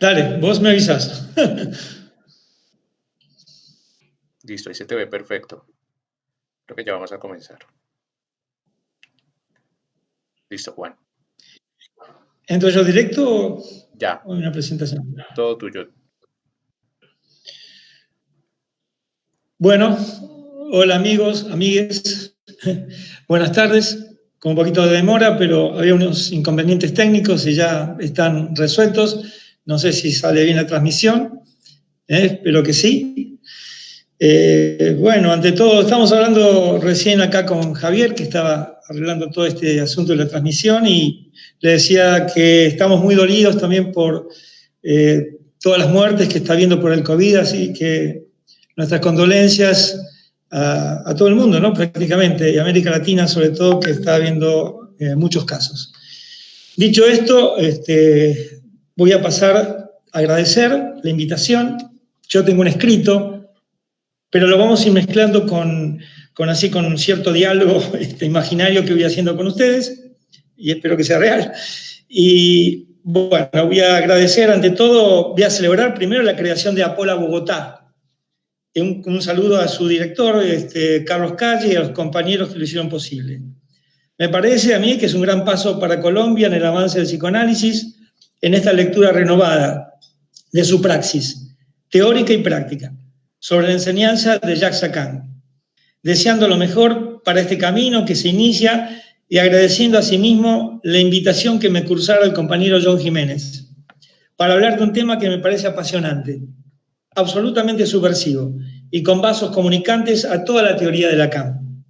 Dale, vos me avisás. Listo, ahí se te ve perfecto. Creo que ya vamos a comenzar. Listo, Juan. ¿Entro yo directo Ya, o una presentación? todo tuyo. Bueno, hola amigos, amigues. Buenas tardes. Con un poquito de demora, pero había unos inconvenientes técnicos y ya están resueltos. No sé si sale bien la transmisión. Espero que sí. Bueno, ante todo, estamos hablando recién acá con Javier, que estaba arreglando todo este asunto de la transmisión, y le decía que estamos muy dolidos también por todas las muertes que está habiendo por el COVID, así que nuestras condolencias a todo el mundo, ¿no? Prácticamente, y América Latina sobre todo, que está habiendo muchos casos. Dicho esto, voy a pasar a agradecer la invitación. Yo tengo un escrito, pero lo vamos a ir mezclando con un cierto diálogo imaginario que voy haciendo con ustedes, y espero que sea real. Y bueno, voy a agradecer, ante todo, voy a celebrar primero la creación de Apola Bogotá. Un saludo a su director, Carlos Calle, y a los compañeros que lo hicieron posible. Me parece a mí que es un gran paso para Colombia en el avance del psicoanálisis, en esta lectura renovada de su praxis, teórica y práctica, sobre la enseñanza de Jacques Lacan, deseando lo mejor para este camino que se inicia y agradeciendo asimismo la invitación que me cursara el compañero John Jiménez, para hablar de un tema que me parece apasionante, absolutamente subversivo y con vasos comunicantes a toda la teoría de Lacan.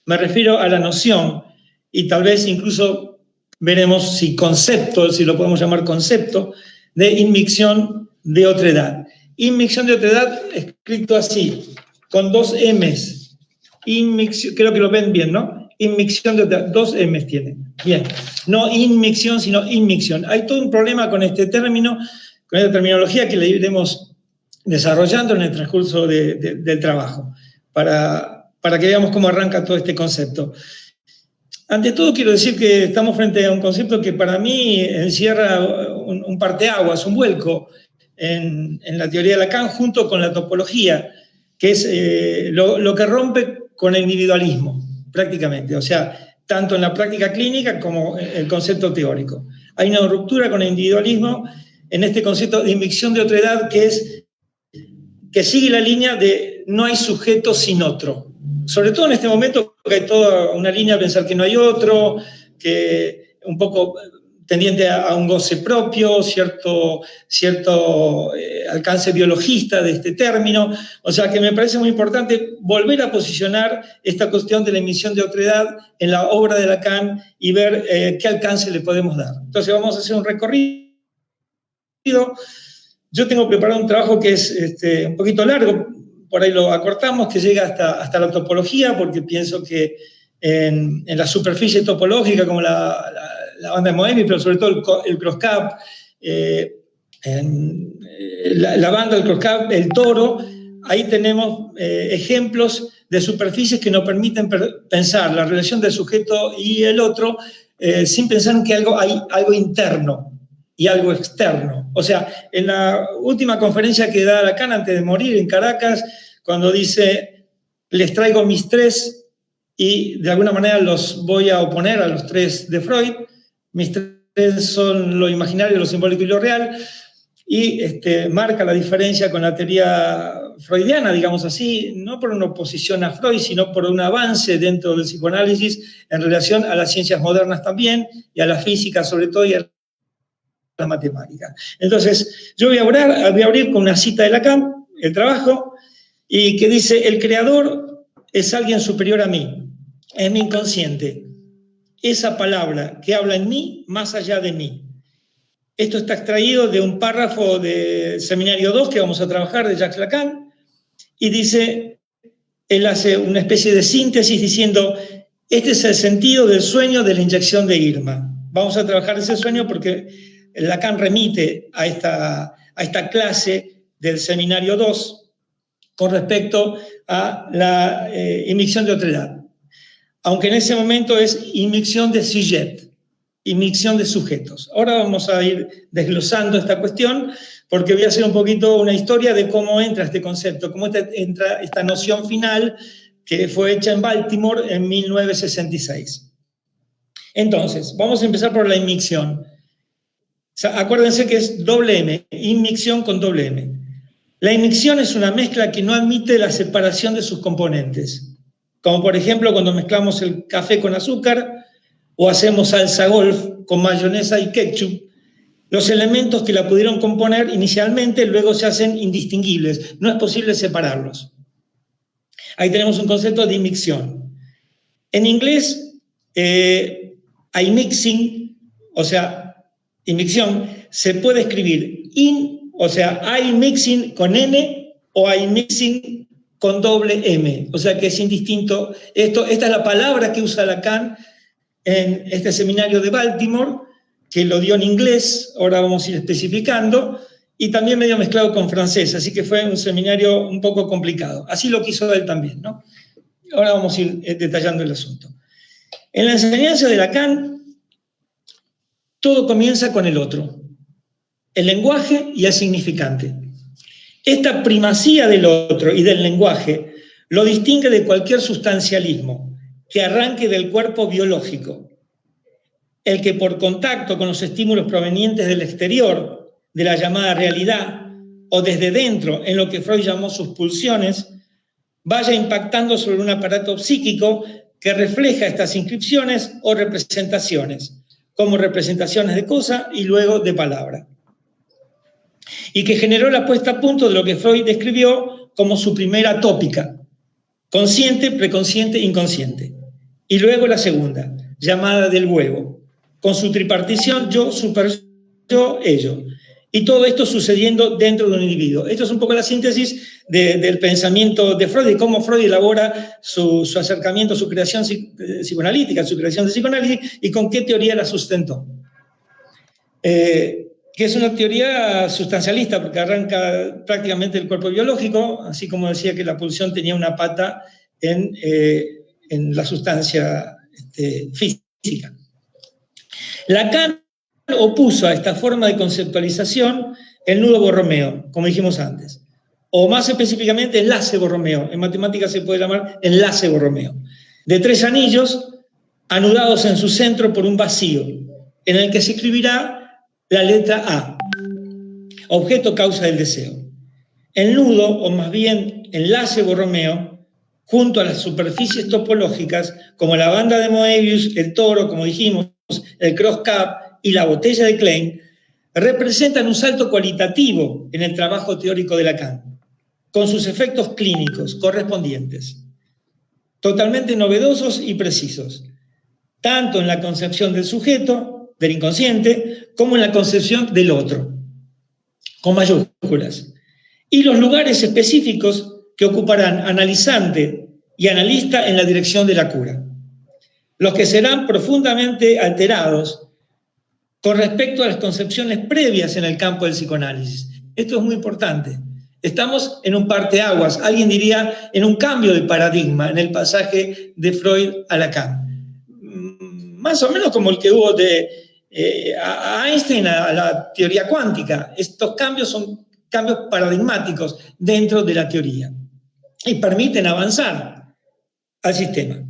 Me refiero a la noción, y tal vez incluso veremos si concepto, si lo podemos llamar concepto, de inmixción de otredad. Inmixción de otredad escrito así, con dos M's. Inmixción, creo que lo ven bien, ¿no? Inmixción de otredad, dos M's tiene. Bien, no inmixción, sino inmixción. Hay todo un problema con este término, con esta terminología que le iremos desarrollando en el transcurso del trabajo, para que veamos cómo arranca todo este concepto. Ante todo, quiero decir que estamos frente a un concepto que para mí encierra un parteaguas, un vuelco en la teoría de Lacan, junto con la topología, que es lo que rompe con el individualismo, prácticamente. O sea, tanto en la práctica clínica como en el concepto teórico. Hay una ruptura con el individualismo en este concepto de inmixción de otredad, que sigue la línea de no hay sujeto sin otro. Sobre todo en este momento que hay toda una línea de pensar que no hay otro, que un poco tendiente a un goce propio, cierto alcance biologista de este término. O sea que me parece muy importante volver a posicionar esta cuestión de la emisión de otredad en la obra de Lacan y ver qué alcance le podemos dar. Entonces vamos a hacer un recorrido. Yo tengo preparado un trabajo que es un poquito largo, por ahí lo acortamos, que llega hasta la topología, porque pienso que en la superficie topológica, como la banda de Moebius, pero sobre todo el CROSCAP, la banda del CROSCAP, el toro, ahí tenemos ejemplos de superficies que nos permiten pensar la relación del sujeto y el otro sin pensar en que hay algo interno y algo externo. O sea, en la última conferencia que da Lacan antes de morir en Caracas, cuando dice, les traigo mis tres y de alguna manera los voy a oponer a los tres de Freud, mis tres son lo imaginario, lo simbólico y lo real, y marca la diferencia con la teoría freudiana, digamos así, no por una oposición a Freud, sino por un avance dentro del psicoanálisis en relación a las ciencias modernas también, y a la física sobre todo, y a la matemática. Entonces, yo voy a abrir con una cita de Lacan, el trabajo, y que dice, el creador es alguien superior a mí, es mi inconsciente, esa palabra que habla en mí más allá de mí. Esto está extraído de un párrafo de Seminario 2 que vamos a trabajar de Jacques Lacan, y dice, él hace una especie de síntesis diciendo, este es el sentido del sueño de la inyección de Irma. Vamos a trabajar ese sueño porque Lacan remite a esta clase del Seminario 2 con respecto a la inmixción de otredad. Aunque en ese momento es inmixción de sujet. y micción de sujetos. Ahora vamos a ir desglosando esta cuestión, porque voy a hacer un poquito una historia de cómo entra este concepto, cómo entra esta noción final que fue hecha en Baltimore en 1966. Entonces, vamos a empezar por la inmicción. O sea, acuérdense que es doble M, inmicción con doble M. La inmicción es una mezcla que no admite la separación de sus componentes, como por ejemplo cuando mezclamos el café con azúcar o hacemos salsa golf con mayonesa y ketchup. Los elementos que la pudieron componer inicialmente luego se hacen indistinguibles, no es posible separarlos. Ahí tenemos un concepto de inmicción. En inglés, immixing, o sea, inmicción, se puede escribir o sea, immixing con N o immixing con doble M, o sea que es indistinto. Esta es la palabra que usa Lacan en este seminario de Baltimore, que lo dio en inglés, ahora vamos a ir especificando, y también medio mezclado con francés, así que fue un seminario un poco complicado. Así lo quiso él también, ¿no? Ahora vamos a ir detallando el asunto. En la enseñanza de Lacan, todo comienza con el otro, el lenguaje y el significante. Esta primacía del otro y del lenguaje lo distingue de cualquier sustancialismo que arranque del cuerpo biológico, el que por contacto con los estímulos provenientes del exterior, de la llamada realidad, o desde dentro, en lo que Freud llamó sus pulsiones, vaya impactando sobre un aparato psíquico que refleja estas inscripciones o representaciones, como representaciones de cosa y luego de palabra, y que generó la puesta a punto de lo que Freud describió como su primera tópica, consciente, preconsciente, inconsciente, y luego la segunda, llamada del huevo, con su tripartición yo, super yo, ello, y todo esto sucediendo dentro de un individuo. Esto es un poco la síntesis del pensamiento de Freud y cómo Freud elabora su acercamiento, su creación psicoanalítica, su creación de psicoanálisis y con qué teoría la sustentó. Que es una teoría sustancialista porque arranca prácticamente el cuerpo biológico, así como decía que la pulsión tenía una pata en la sustancia física. Lacan opuso a esta forma de conceptualización el nudo borromeo, como dijimos antes, o más específicamente enlace borromeo. En matemáticas se puede llamar enlace borromeo, de 3 anillos anudados en su centro por un vacío, en el que se escribirá la letra A, objeto causa del deseo. El nudo, o más bien enlace borromeo, junto a las superficies topológicas, como la banda de Moebius, el toro, como dijimos, el cross-cap y la botella de Klein, representan un salto cualitativo en el trabajo teórico de Lacan, con sus efectos clínicos correspondientes, totalmente novedosos y precisos, tanto en la concepción del sujeto, del inconsciente, como en la concepción del otro, con mayúsculas, y los lugares específicos que ocuparán analizante y analista en la dirección de la cura, los que serán profundamente alterados con respecto a las concepciones previas en el campo del psicoanálisis. Esto es muy importante. Estamos en un parteaguas, alguien diría en un cambio de paradigma en el pasaje de Freud a Lacan. Más o menos como el que hubo de a Einstein a la teoría cuántica. Estos cambios son cambios paradigmáticos dentro de la teoría y permiten avanzar al sistema.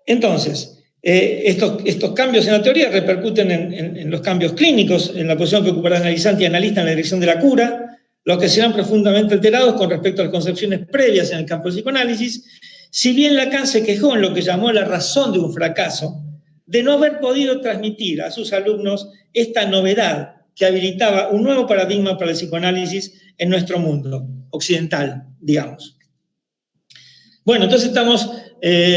Entonces, estos cambios en la teoría repercuten en los cambios clínicos, en la posición que ocupará analizante y analista en la dirección de la cura, los que serán profundamente alterados con respecto a las concepciones previas en el campo del psicoanálisis, si bien Lacan se quejó en lo que llamó la razón de un fracaso, de no haber podido transmitir a sus alumnos esta novedad que habilitaba un nuevo paradigma para el psicoanálisis en nuestro mundo occidental, digamos. Bueno, entonces estamos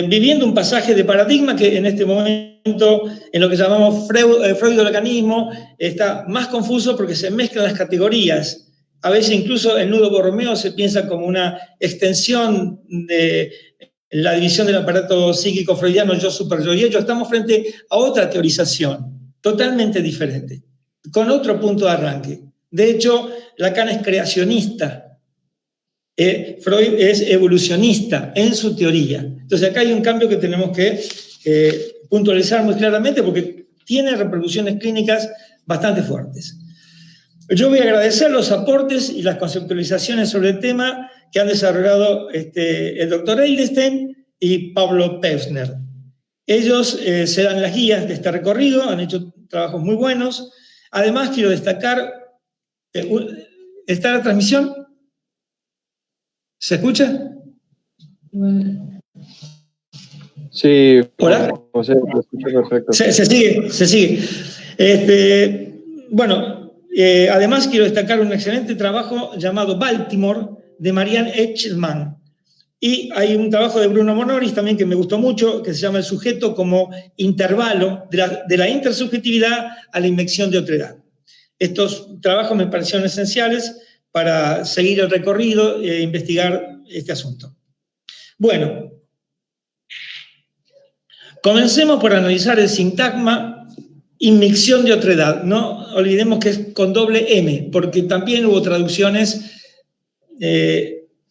viviendo un pasaje de paradigma que en este momento, en lo que llamamos freudo-lacanismo, está más confuso porque se mezclan las categorías. A veces incluso el nudo borromeo se piensa como una extensión de la división del aparato psíquico freudiano, yo, super yo y ello. Estamos frente a otra teorización, totalmente diferente, con otro punto de arranque. De hecho, Lacan es creacionista. Freud es evolucionista en su teoría. Entonces acá hay un cambio que tenemos que puntualizar muy claramente porque tiene repercusiones clínicas bastante fuertes. Yo voy a agradecer los aportes y las conceptualizaciones sobre el tema que han desarrollado el doctor Edelstein y Pablo Pevsner. Ellos serán las guías de este recorrido, han hecho trabajos muy buenos. Además, quiero destacar, ¿está la transmisión? ¿Se escucha? Sí. ¿Hola? José, lo escucho perfecto. Se sigue. Además quiero destacar un excelente trabajo llamado Baltimore, de Marianne Echelman. Y hay un trabajo de Bruno Monoris también que me gustó mucho, que se llama El sujeto como intervalo de la intersubjetividad a la invención de otredad. Estos trabajos me parecieron esenciales para seguir el recorrido e investigar este asunto. Bueno, comencemos por analizar el sintagma inmixción de otredad. No olvidemos que es con doble M, porque también hubo traducciones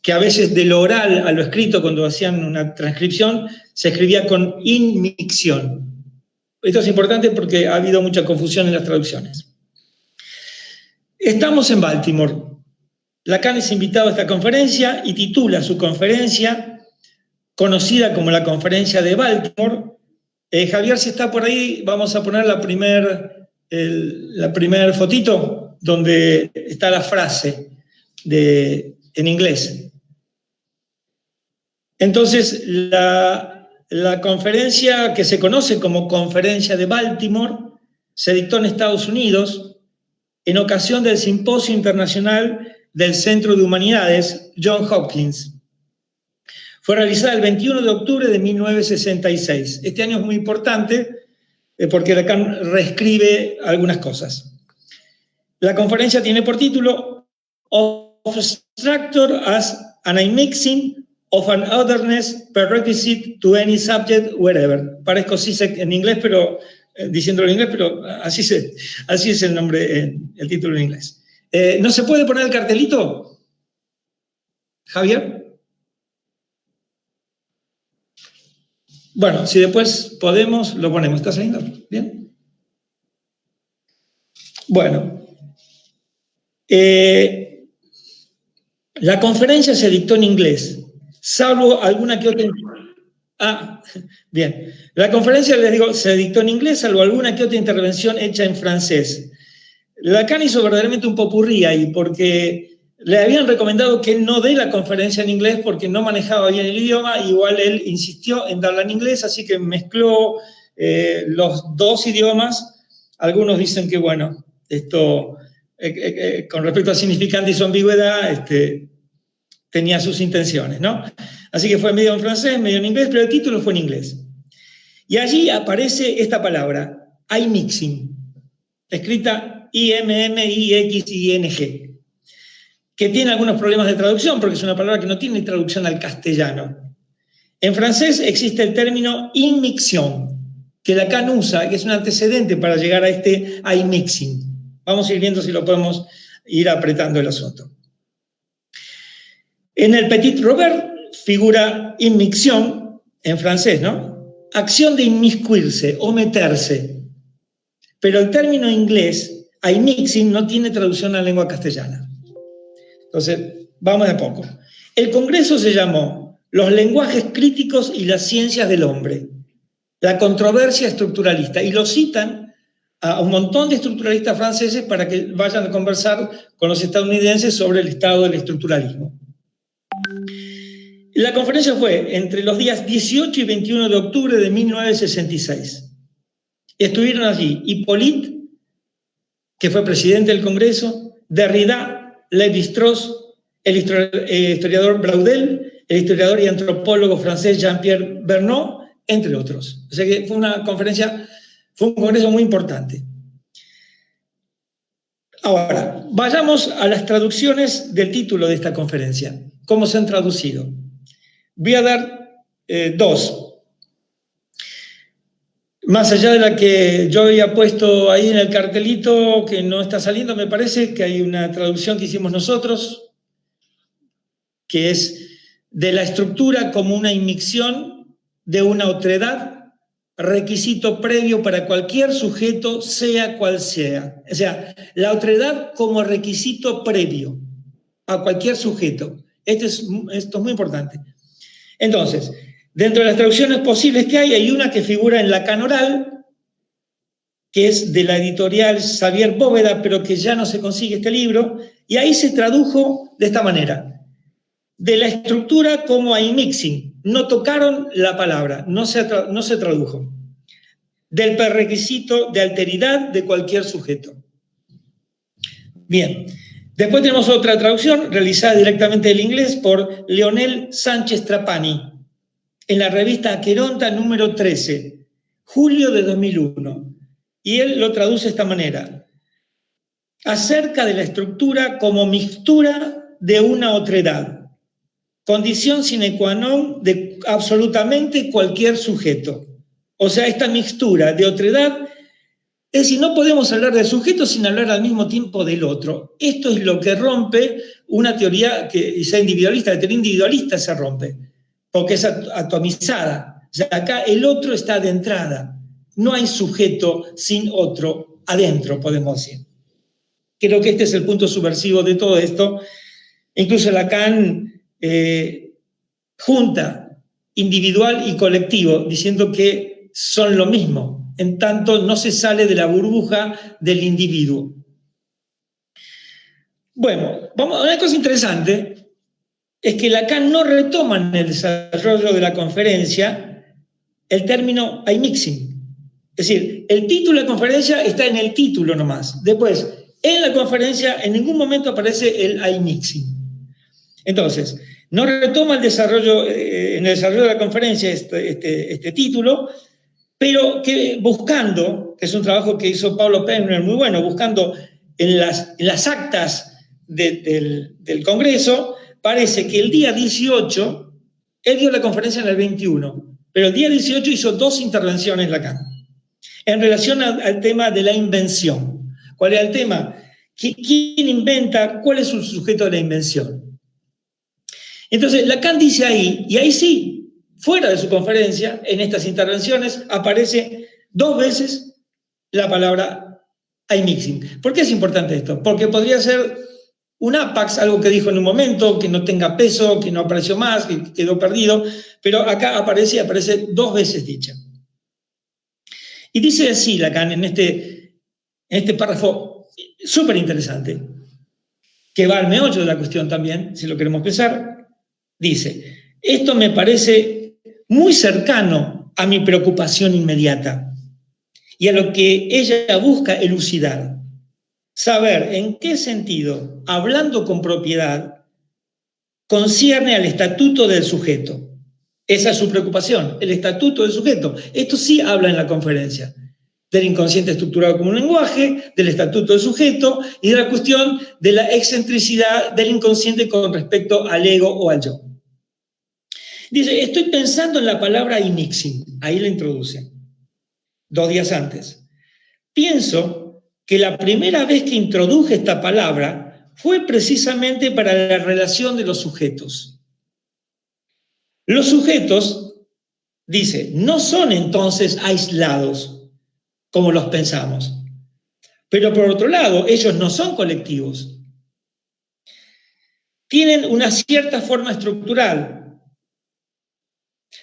que a veces de lo oral a lo escrito, cuando hacían una transcripción, se escribía con inmixción. Esto es importante porque ha habido mucha confusión en las traducciones. Estamos en Baltimore. Lacan es invitado a esta conferencia y titula su conferencia, conocida como la Conferencia de Baltimore. Javier, si está por ahí, vamos a poner la primer fotito donde está la frase en inglés. Entonces, la conferencia que se conoce como Conferencia de Baltimore se dictó en Estados Unidos en ocasión del Simposio Internacional del Centro de Humanidades Johns Hopkins. Fue realizada el 21 de octubre de 1966. Este año es muy importante porque Lacan reescribe algunas cosas. La conferencia tiene por título Of Structure as an Immixing of an Otherness Prerequisite to Any Subject Wherever. Parezco Zizek en inglés, pero diciéndolo en inglés, pero así es el nombre, el título en inglés. ¿No se puede poner el cartelito, Javier? Bueno, si después podemos, lo ponemos. ¿Está saliendo? ¿Bien? Bueno. La conferencia se dictó en inglés, salvo alguna que otra... Bien. La conferencia, les digo, se dictó en inglés, salvo alguna que otra intervención hecha en francés. Lacan hizo verdaderamente un popurrí ahí, porque le habían recomendado que él no dé la conferencia en inglés porque no manejaba bien el idioma, igual él insistió en darla en inglés, así que mezcló los dos idiomas. Algunos dicen que, bueno, esto, con respecto a significante y su ambigüedad, tenía sus intenciones, ¿no? Así que fue medio en francés, medio en inglés, pero el título fue en inglés. Y allí aparece esta palabra, immixing, escrita I-M-M-I-X-I-N-G, que tiene algunos problemas de traducción, porque es una palabra que no tiene traducción al castellano. En francés existe el término inmixión, que Lacan usa, que es un antecedente para llegar a este immixing. Vamos a ir viendo si lo podemos ir apretando el asunto. En el Petit Robert figura inmixión, en francés, ¿no? Acción de inmiscuirse o meterse. Pero el término inglés, immixing, no tiene traducción a la lengua castellana. Entonces, vamos de a poco. El congreso se llamó Los lenguajes críticos y las ciencias del hombre, la controversia estructuralista, y lo citan a un montón de estructuralistas franceses para que vayan a conversar con los estadounidenses sobre el estado del estructuralismo. La conferencia fue entre los días 18 y 21 de octubre de 1966. Estuvieron allí Hippolyte, que fue presidente del Congreso, Derrida, Lévi-Strauss, el historiador Braudel, el historiador y antropólogo francés Jean-Pierre Bernot, entre otros. O sea que fue un congreso muy importante. Ahora, vayamos a las traducciones del título de esta conferencia. ¿Cómo se han traducido? Voy a dar dos. Más allá de la que yo había puesto ahí en el cartelito, que no está saliendo, me parece que hay una traducción que hicimos nosotros, que es de la estructura como una inmixción de una otredad requisito previo para cualquier sujeto, sea cual sea. O sea, la otredad como requisito previo a cualquier sujeto. Esto es muy importante. Entonces, dentro de las traducciones posibles que hay una que figura en Lacan oral, que es de la editorial Xavier Bóveda, pero que ya no se consigue este libro, y ahí se tradujo de esta manera: de la estructura como a mixing, no tocaron la palabra, no se tradujo. Del prerequisito de alteridad de cualquier sujeto. Bien, después tenemos otra traducción realizada directamente del inglés por Leonel Sánchez Trapani, en la revista Aqueronta número 13, julio de 2001. Y él lo traduce de esta manera: acerca de la estructura como mixtura de una otredad, condición sine qua non de absolutamente cualquier sujeto. O sea, esta mixtura de otredad, es decir, no podemos hablar del sujeto sin hablar al mismo tiempo del otro. Esto es lo que rompe una teoría que sea individualista. La teoría individualista se rompe, porque es atomizada. O sea, acá el otro está de entrada. No hay sujeto sin otro adentro, podemos decir. Creo que este es el punto subversivo de todo esto. Incluso Lacan junta individual y colectivo, diciendo que son lo mismo, en tanto no se sale de la burbuja del individuo. Bueno, una cosa interesante es que Lacan no retoma en el desarrollo de la conferencia el término iMixing. Es decir, el título de la conferencia está en el título nomás. Después, en la conferencia en ningún momento aparece el iMixing. Entonces, no retoma en el desarrollo de la conferencia este título, pero que buscando, que es un trabajo que hizo Pablo Pemner muy bueno, buscando en las actas del Congreso, parece que el día 18, él dio la conferencia en el 21, pero el día 18 hizo 2 intervenciones Lacan, en relación al tema de la invención. ¿Cuál era el tema? ¿Quién inventa? ¿Cuál es el sujeto de la invención? Entonces, Lacan dice ahí, y ahí sí, fuera de su conferencia, en estas intervenciones, aparece 2 veces la palabra iMixing. ¿Por qué es importante esto? Porque podría ser un apax, algo que dijo en un momento, que no tenga peso, que no apareció más, que quedó perdido, pero acá aparece 2 veces dicha. Y dice así Lacan en este párrafo súper interesante, que va al meollo de la cuestión también, si lo queremos pensar. Dice: esto me parece muy cercano a mi preocupación inmediata y a lo que ella busca elucidar. Saber en qué sentido, hablando con propiedad, concierne al estatuto del sujeto. Esa es su preocupación, el estatuto del sujeto. Esto sí habla en la conferencia, del inconsciente estructurado como un lenguaje, del estatuto del sujeto y de la cuestión de la excentricidad del inconsciente con respecto al ego o al yo. Dice: estoy pensando en la palabra iMixing. Ahí la introduce, 2 días antes. Pienso que la primera vez que introduje esta palabra fue precisamente para la relación de los sujetos. Los sujetos, dice, no son entonces aislados, como los pensamos. Pero por otro lado, ellos no son colectivos. Tienen una cierta forma estructural.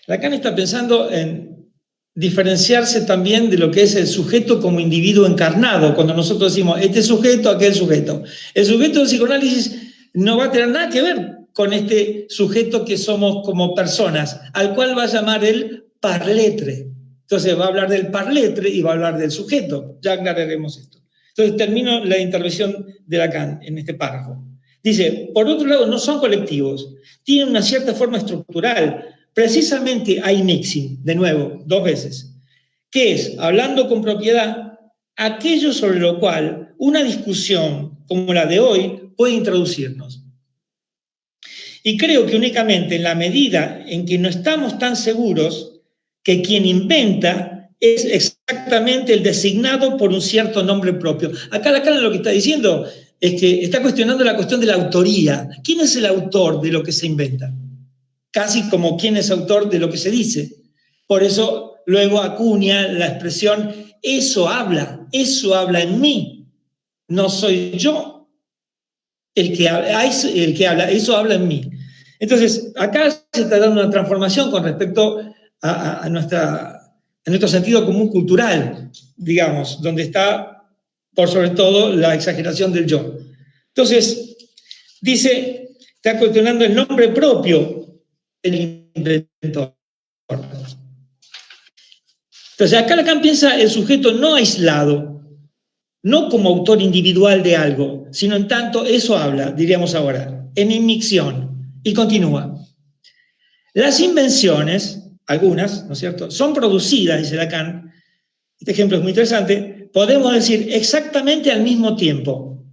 Lacan está pensando en diferenciarse también de lo que es el sujeto como individuo encarnado, cuando nosotros decimos este sujeto, aquel sujeto. El sujeto del psicoanálisis no va a tener nada que ver con este sujeto que somos como personas, al cual va a llamar el parletre. Entonces va a hablar del parletre y va a hablar del sujeto. Ya aclararemos esto. Entonces termino la intervención de Lacan en este párrafo. Dice: por otro lado, no son colectivos, tienen una cierta forma estructural. Precisamente iMixing, de nuevo, 2 veces, que es, hablando con propiedad, aquello sobre lo cual una discusión como la de hoy puede introducirnos. Y creo que únicamente en la medida en que no estamos tan seguros que quien inventa es exactamente el designado por un cierto nombre propio. Acá Lacan lo que está diciendo es que está cuestionando la cuestión de la autoría. ¿Quién es el autor de lo que se inventa? Casi como quién es autor de lo que se dice. Por eso luego acuña la expresión eso habla en mí, no soy yo el que habla, eso habla en mí. Entonces, acá se está dando una transformación con respecto a nuestro sentido común cultural, digamos, donde está, por sobre todo, la exageración del yo. Entonces, dice, está cuestionando el nombre propio del inventor. Entonces, acá Lacan piensa el sujeto no aislado, no como autor individual de algo, sino en tanto eso habla, diríamos ahora, en inmixción. Y continúa. Las invenciones, algunas, ¿no es cierto?, son producidas, dice Lacan, este ejemplo es muy interesante, podemos decir exactamente al mismo tiempo,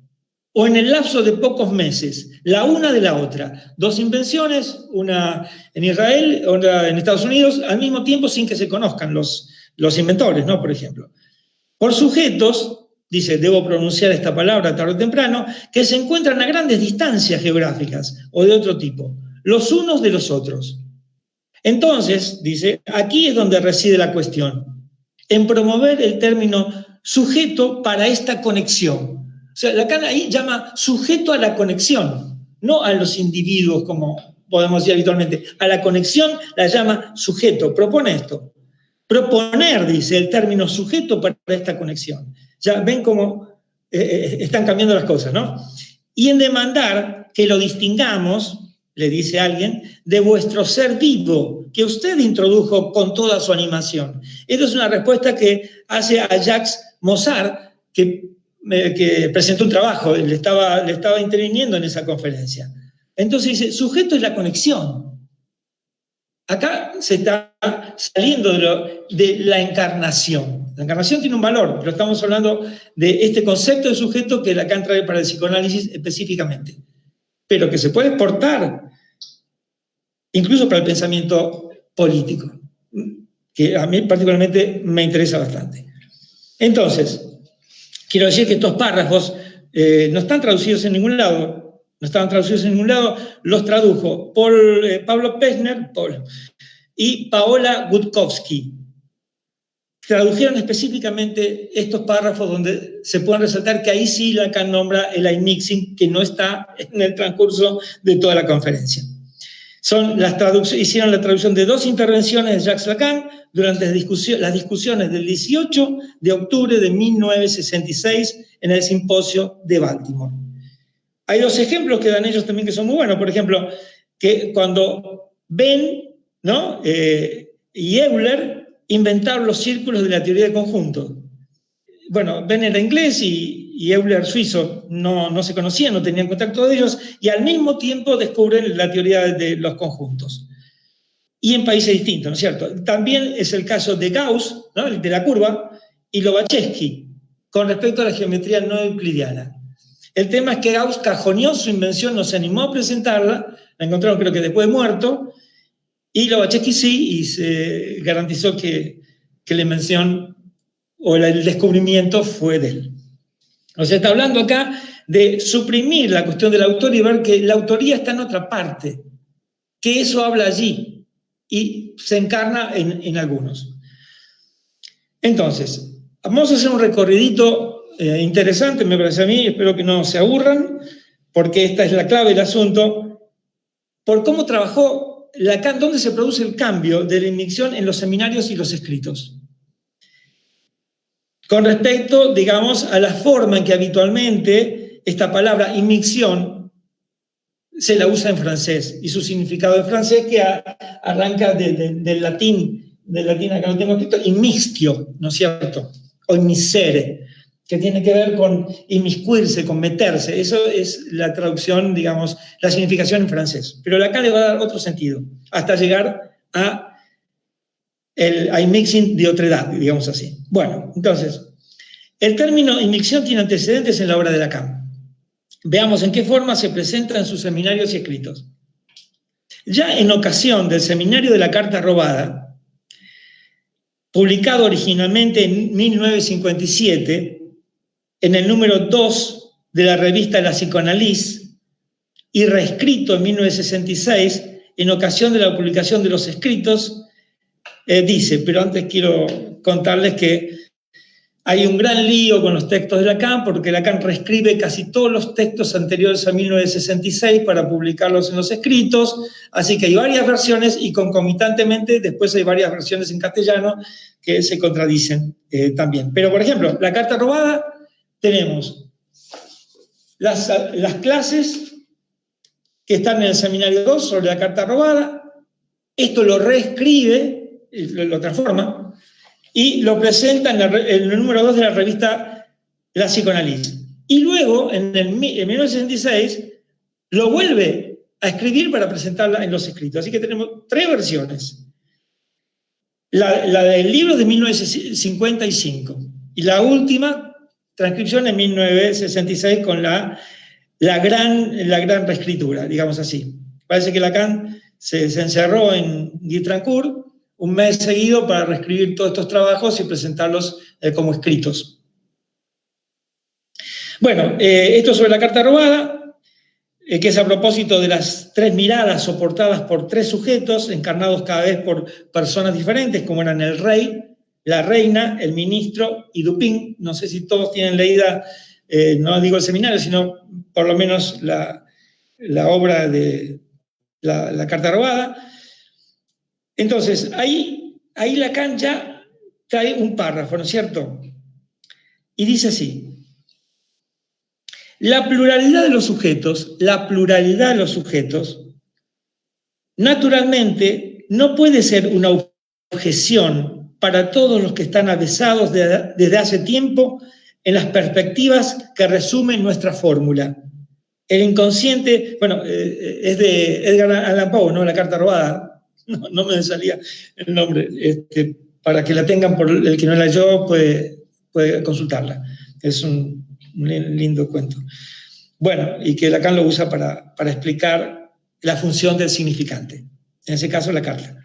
o en el lapso de pocos meses, la una de la otra. Dos invenciones, una en Israel, otra en Estados Unidos, al mismo tiempo sin que se conozcan los inventores, ¿no?, por ejemplo. Por sujetos, dice, debo pronunciar esta palabra tarde o temprano, que se encuentran a grandes distancias geográficas o de otro tipo, los unos de los otros. Entonces, dice, aquí es donde reside la cuestión, en promover el término sujeto para esta conexión. O sea, Lacan ahí llama sujeto a la conexión, no a los individuos como podemos decir habitualmente. A la conexión la llama sujeto, propone esto. Proponer, dice, el término sujeto para esta conexión. Ya ven cómo están cambiando las cosas, ¿no? Y en demandar que lo distingamos, le dice alguien, de vuestro ser vivo, que usted introdujo con toda su animación. Esta es una respuesta que hace a Jacques Mossart, que presentó un trabajo, le estaba interviniendo en esa conferencia. Entonces dice, sujeto es la conexión. Acá se está saliendo de la encarnación. La encarnación tiene un valor, pero estamos hablando de este concepto de sujeto que Lacan trae para el psicoanálisis específicamente, pero que se puede exportar incluso para el pensamiento político, que a mí particularmente me interesa bastante. Entonces, quiero decir que estos párrafos no están traducidos en ningún lado, los tradujo Pablo Pechner y Paola Gutkowski. Tradujeron específicamente estos párrafos donde se pueden resaltar que ahí sí Lacan nombra el iMixing, que no está en el transcurso de toda la conferencia. Hicieron la traducción de 2 intervenciones de Jacques Lacan durante las discusiones del 18 de octubre de 1966 en el simposio de Baltimore. Hay 2 ejemplos que dan ellos también que son muy buenos. Por ejemplo, que cuando Ben, ¿no?, y Euler inventaron los círculos de la teoría de conjuntos. Bueno, Ben era inglés y Euler suizo, no se conocían, no tenían contacto de ellos, y al mismo tiempo descubren la teoría de los conjuntos. Y en países distintos, ¿no es cierto? También es el caso de Gauss, ¿no?, de la curva, y Lobachevsky, con respecto a la geometría no euclidiana. El tema es que Gauss cajoneó su invención, no se animó a presentarla, la encontraron creo que después de muerto, y Lobachevsky sí, y se garantizó que la invención o el descubrimiento fue de él. O sea, está hablando acá de suprimir la cuestión del autor y ver que la autoría está en otra parte, que eso habla allí y se encarna en algunos. Entonces, vamos a hacer un recorridito interesante, me parece a mí, espero que no se aburran, porque esta es la clave del asunto, por cómo trabajó Lacan, dónde se produce el cambio de la inmixción en los seminarios y los escritos. Con respecto, digamos, a la forma en que habitualmente esta palabra inmixción se la usa en francés, y su significado en francés que arranca del latín acá lo tengo escrito, inmixtio, ¿no es cierto? O inmisere, que tiene que ver con inmiscuirse, con meterse. Eso es la traducción, digamos, la significación en francés. Pero acá le va a dar otro sentido, hasta llegar a el iMixing de otra edad, digamos así. Bueno, entonces, el término inmixción tiene antecedentes en la obra de Lacan. Veamos en qué forma se presenta en sus seminarios y escritos. Ya en ocasión del seminario de la carta robada, publicado originalmente en 1957, en el número 2 de la revista La Psicoanalyse, y reescrito en 1966, en ocasión de la publicación de los escritos dice, pero antes quiero contarles que hay un gran lío con los textos de Lacan, porque Lacan reescribe casi todos los textos anteriores a 1966 para publicarlos en los escritos, así que hay varias versiones y concomitantemente después hay varias versiones en castellano que se contradicen también. Pero, por ejemplo, la carta robada, tenemos las clases que están en el seminario 2 sobre la carta robada, esto lo reescribe, lo transforma, y lo presenta en el número 2 de la revista La Psicoanálisis. Y luego, en 1966, lo vuelve a escribir para presentarla en los escritos. Así que tenemos 3 versiones. La del libro de 1955 y la última transcripción en 1966 con la gran reescritura, digamos así. Parece que Lacan se encerró en Guitrancourt un mes seguido para reescribir todos estos trabajos y presentarlos como escritos. Bueno, esto sobre la carta robada, que es a propósito de las 3 miradas soportadas por 3 sujetos, encarnados cada vez por personas diferentes, como eran el rey, la reina, el ministro y Dupin. No sé si todos tienen leída, no digo el seminario, sino por lo menos la obra de la carta robada. Entonces, ahí Lacan ya trae un párrafo, ¿no es cierto? Y dice así: la pluralidad de los sujetos, naturalmente no puede ser una objeción para todos los que están avesados desde hace tiempo en las perspectivas que resumen nuestra fórmula. El inconsciente, bueno, es de Edgar Allan Poe, ¿no? La carta robada. No me salía el nombre, para que la tengan, por el que no la leyó puede consultarla. Es un lindo cuento. Bueno, y que Lacan lo usa para explicar la función del significante, en ese caso la carta.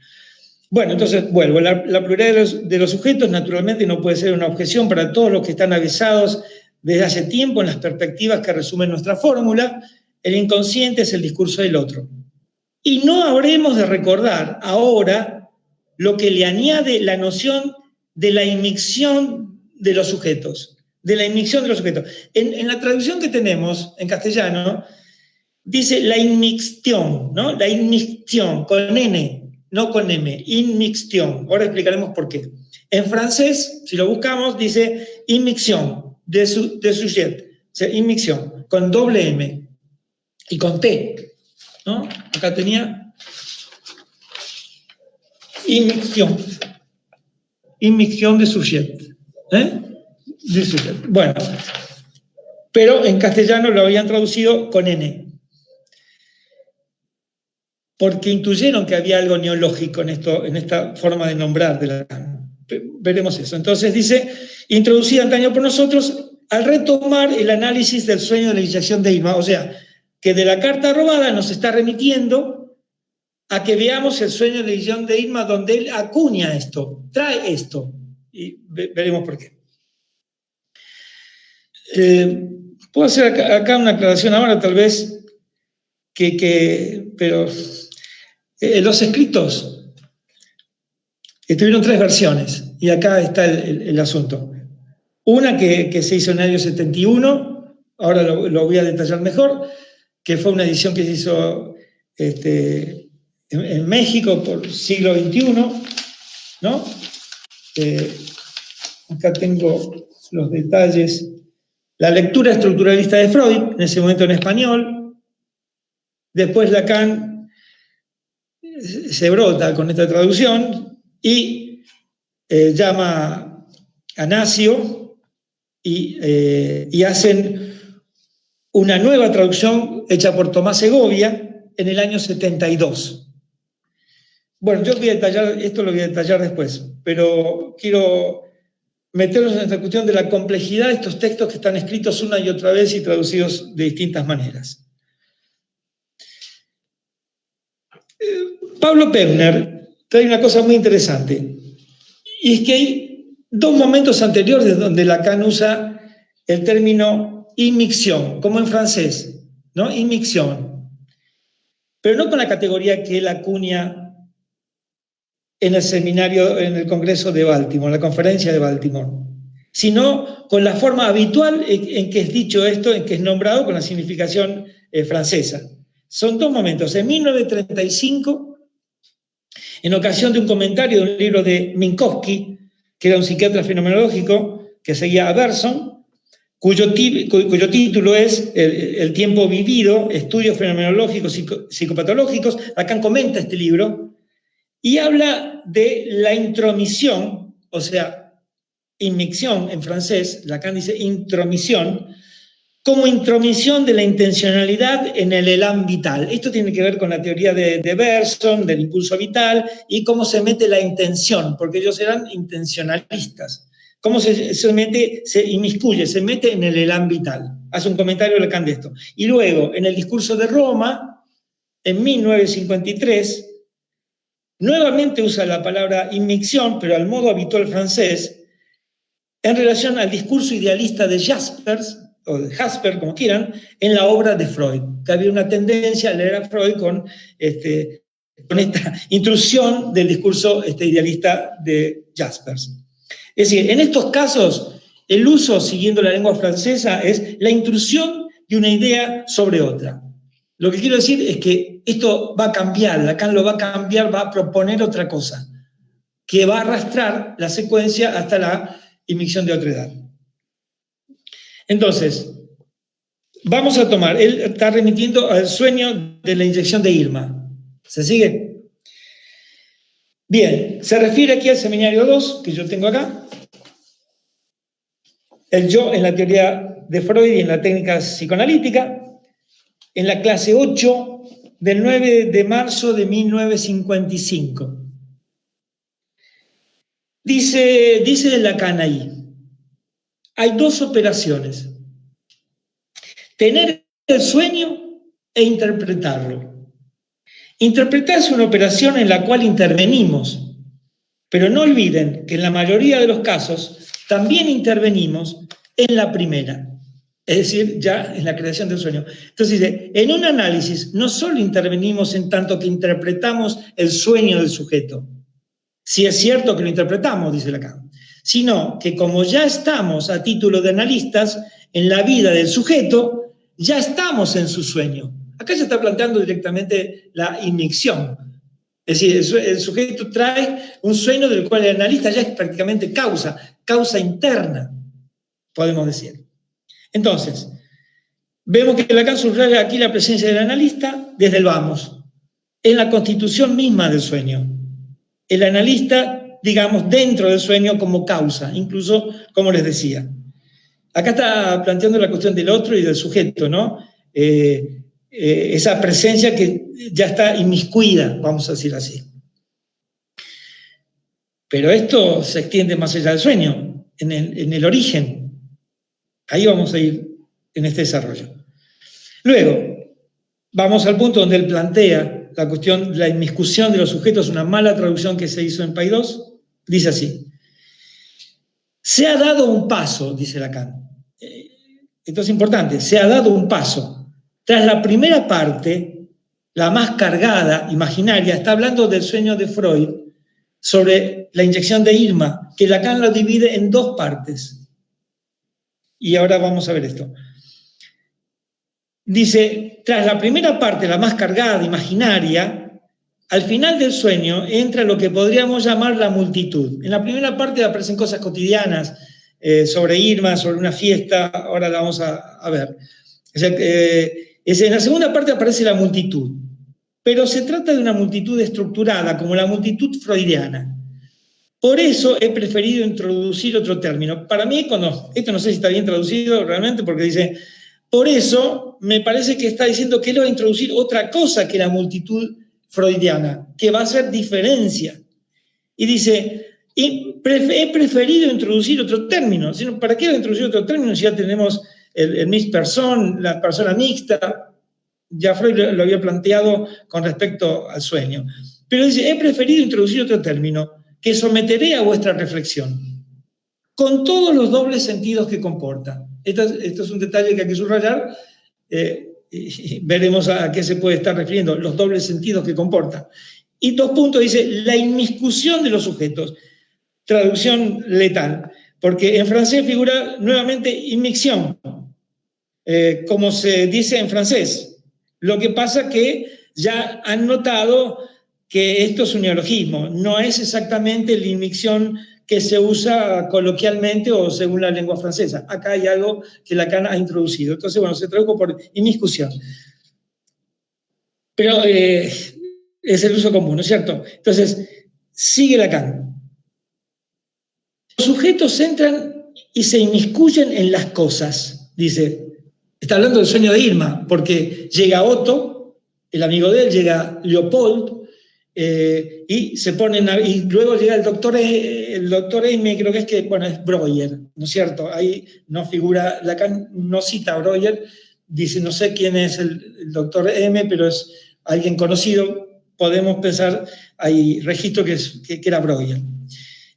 Bueno, entonces vuelvo, la pluralidad de los sujetos naturalmente no puede ser una objeción para todos los que están avesados desde hace tiempo en las perspectivas que resumen nuestra fórmula. El inconsciente es el discurso del otro. Y no habremos de recordar ahora lo que le añade la noción de la inmixción de los sujetos. En la traducción que tenemos en castellano, dice la inmixtión, ¿no? La inmixtión, con N, no con M, inmixtión. Ahora explicaremos por qué. En francés, si lo buscamos, dice inmixtión, de sujet, o sea, inmixtión, con doble M y con T. ¿No? Acá tenía inmixtión de sujet. De sujet. Bueno, pero en castellano lo habían traducido con N, porque intuyeron que había algo neológico en esta forma de nombrar de Lacan. Veremos eso. Entonces dice, introducida antaño por nosotros, al retomar el análisis del sueño de la iniciación de Irma, o sea, que de la carta robada nos está remitiendo a que veamos el sueño de la iniciación de Irma, donde él acuña esto, trae esto, y veremos por qué. Puedo hacer acá una aclaración ahora, tal vez, pero los escritos tuvieron 3 versiones, y acá está el asunto. Una que se hizo en el año 71, ahora lo voy a detallar mejor, que fue una edición que se hizo en México por siglo XXI, ¿no? Acá tengo los detalles. La lectura estructuralista de Freud, en ese momento en español. Después Lacan se brota con esta traducción y llama a Nacio y hacen una nueva traducción hecha por Tomás Segovia en el año 72. Bueno, yo esto lo voy a detallar después, pero quiero meternos en esta cuestión de la complejidad de estos textos que están escritos una y otra vez y traducidos de distintas maneras. Pablo Pevner trae una cosa muy interesante, y es que hay 2 momentos anteriores donde Lacan usa el término inmixción, como en francés, ¿no? Inmixción. Pero no con la categoría que él acuña en el seminario, en el Congreso de Baltimore, en la conferencia de Baltimore, sino con la forma habitual en que es dicho esto, en que es nombrado con la significación francesa. Son dos momentos. En 1935, en ocasión de un comentario de un libro de Minkowski, que era un psiquiatra fenomenológico que seguía a Bergson, cuyo título es El tiempo vivido, estudios fenomenológicos psicopatológicos. Lacan comenta este libro y habla de la intromisión, o sea, inmixción en francés, Lacan dice intromisión, como intromisión de la intencionalidad en el elan vital. Esto tiene que ver con la teoría de Bergson, del impulso vital, y cómo se mete la intención, porque ellos eran intencionalistas. Cómo se mete, se inmiscuye, se mete en el elan vital. Hace un comentario Lacan de esto. Y luego, en el discurso de Roma, en 1953, nuevamente usa la palabra inmixción, pero al modo habitual francés, en relación al discurso idealista de Jaspers, o de Jasper, como quieran, en la obra de Freud, que había una tendencia a leer a Freud con esta intrusión del discurso idealista de Jaspers. Es decir, en estos casos, el uso, siguiendo la lengua francesa, es la intrusión de una idea sobre otra. Lo que quiero decir es que esto va a cambiar, Lacan lo va a cambiar, va a proponer otra cosa, que va a arrastrar la secuencia hasta la inmixción de otra edad. Entonces, vamos a tomar, él está remitiendo al sueño de la inyección de Irma. ¿Se sigue? Bien, se refiere aquí al seminario 2, que yo tengo acá, el yo en la teoría de Freud y en la técnica psicoanalítica, en la clase 8 del 9 de marzo de 1955. Dice Lacan ahí, hay dos operaciones, tener el sueño e interpretarlo. Interpretar es una operación en la cual intervenimos, pero no olviden que en la mayoría de los casos también intervenimos en la primera, es decir, ya en la creación del sueño. Entonces dice, en un análisis no solo intervenimos en tanto que interpretamos el sueño del sujeto, si es cierto que lo interpretamos, dice Lacan, sino que como ya estamos a título de analistas en la vida del sujeto, ya estamos en su sueño. Acá se está planteando directamente la inmixción. Es decir, el sujeto trae un sueño del cual el analista ya es prácticamente causa interna, podemos decir. Entonces, vemos que Lacan subraya aquí la presencia del analista desde el vamos, en la constitución misma del sueño. El analista, digamos, dentro del sueño como causa, incluso, como les decía. Acá está planteando la cuestión del otro y del sujeto, ¿no? Esa presencia que ya está inmiscuida, vamos a decir así. Pero esto se extiende más allá del sueño, en el origen. Ahí vamos a ir en este desarrollo. Luego, vamos al punto donde él plantea la cuestión de la inmiscusión de los sujetos, una mala traducción que se hizo en Paidós, dice así. Se ha dado un paso, dice Lacan. Esto es importante, se ha dado un paso. Tras la primera parte, la más cargada, imaginaria, está hablando del sueño de Freud sobre la inyección de Irma, que Lacan lo divide en dos partes. Y ahora vamos a ver esto. Dice, tras la primera parte, la más cargada, imaginaria, al final del sueño entra lo que podríamos llamar la multitud. En la primera parte aparecen cosas cotidianas sobre Irma, sobre una fiesta, ahora la vamos a ver. O sea, en la segunda parte aparece la multitud, pero se trata de una multitud estructurada, como la multitud freudiana. Por eso he preferido introducir otro término. Para mí, esto no sé si está bien traducido realmente, porque dice... Por eso me parece que está diciendo que él va a introducir otra cosa que la multitud freudiana, que va a ser diferencia. Y dice, he preferido introducir otro término. ¿Para qué introducir otro término si ya tenemos el mixed person, la persona mixta? Ya Freud lo había planteado con respecto al sueño. Pero dice, he preferido introducir otro término que someteré a vuestra reflexión, con todos los dobles sentidos que comporta. Esto es un detalle que hay que subrayar, y veremos a qué se puede estar refiriendo, los dobles sentidos que comporta. Y 2 puntos dice la inmiscusión de los sujetos. Traducción letal, porque en francés figura nuevamente inmixción, como se dice en francés. Lo que pasa que ya han notado que esto es un neologismo, no es exactamente la inmixción que se usa coloquialmente o según la lengua francesa. Acá hay algo que Lacan ha introducido. Entonces, bueno, se tradujo por inmiscusión. Pero es el uso común, ¿no es cierto? Entonces, sigue Lacan. Los sujetos entran y se inmiscuyen en las cosas, dice. Está hablando del sueño de Irma, porque llega Otto, el amigo de él, llega Leopold, y se ponen y luego llega el doctor M, creo que es Breuer, ¿no es cierto? Ahí no figura, Lacan no cita a Breuer, dice, no sé quién es el doctor M, pero es alguien conocido, podemos pensar, hay registro que era Breuer.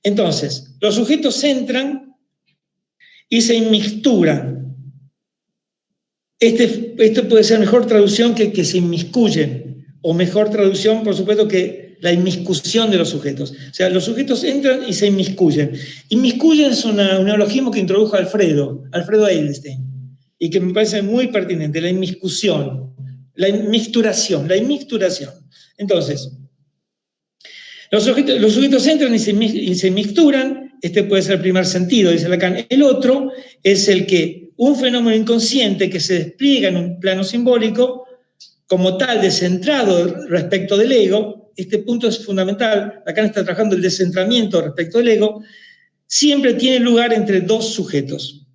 Entonces, los sujetos entran y se inmixturan. Esto puede ser mejor traducción que se inmiscuyen, o mejor traducción, por supuesto, que la inmiscusión de los sujetos. O sea, los sujetos entran y se inmiscuyen. Inmiscuyen es un neologismo que introdujo Alfredo Edelstein, y que me parece muy pertinente, la inmiscusión, la inmixturación. Entonces, los sujetos entran y se inmixturan, este puede ser el primer sentido, dice Lacan. El otro es el que un fenómeno inconsciente que se despliega en un plano simbólico, como tal, descentrado respecto del ego, este punto es fundamental, Lacan está trabajando el descentramiento respecto del ego, siempre tiene lugar entre 2 sujetos.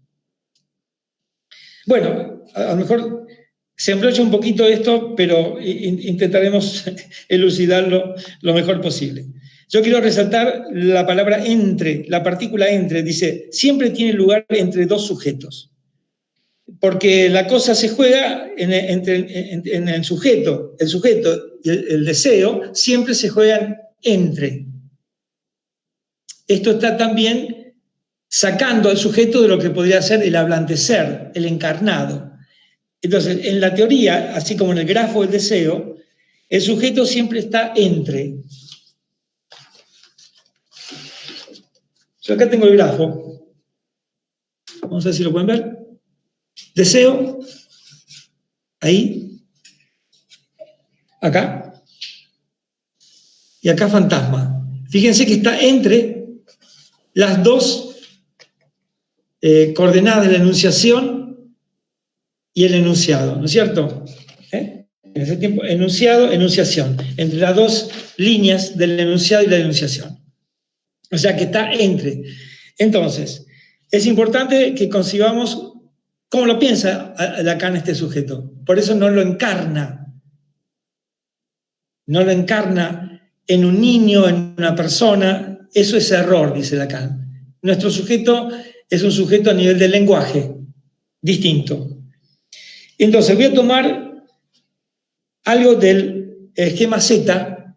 Bueno, a lo mejor se embrocha un poquito esto, pero intentaremos elucidarlo lo mejor posible. Yo quiero resaltar la palabra entre, la partícula entre, dice, siempre tiene lugar entre 2 sujetos. Porque la cosa se juega en el sujeto. El sujeto y el deseo siempre se juegan entre. Esto está también sacando al sujeto de lo que podría ser el hablante ser, el encarnado. Entonces, en la teoría, así como en el grafo del deseo, el sujeto siempre está entre. Yo acá tengo el grafo. Vamos a ver si lo pueden ver. Deseo, ahí, acá, y acá fantasma. Fíjense que está entre las 2 coordenadas de la enunciación y el enunciado, ¿no es cierto? En ese tiempo, enunciado, enunciación, entre las 2 líneas del enunciado y la enunciación. O sea que está entre. Entonces, es importante que concibamos cómo lo piensa Lacan este sujeto. Por eso no lo encarna. No lo encarna en un niño, en una persona. Eso es error, dice Lacan. Nuestro sujeto es un sujeto a nivel del lenguaje, distinto. Entonces, voy a tomar algo del esquema Z,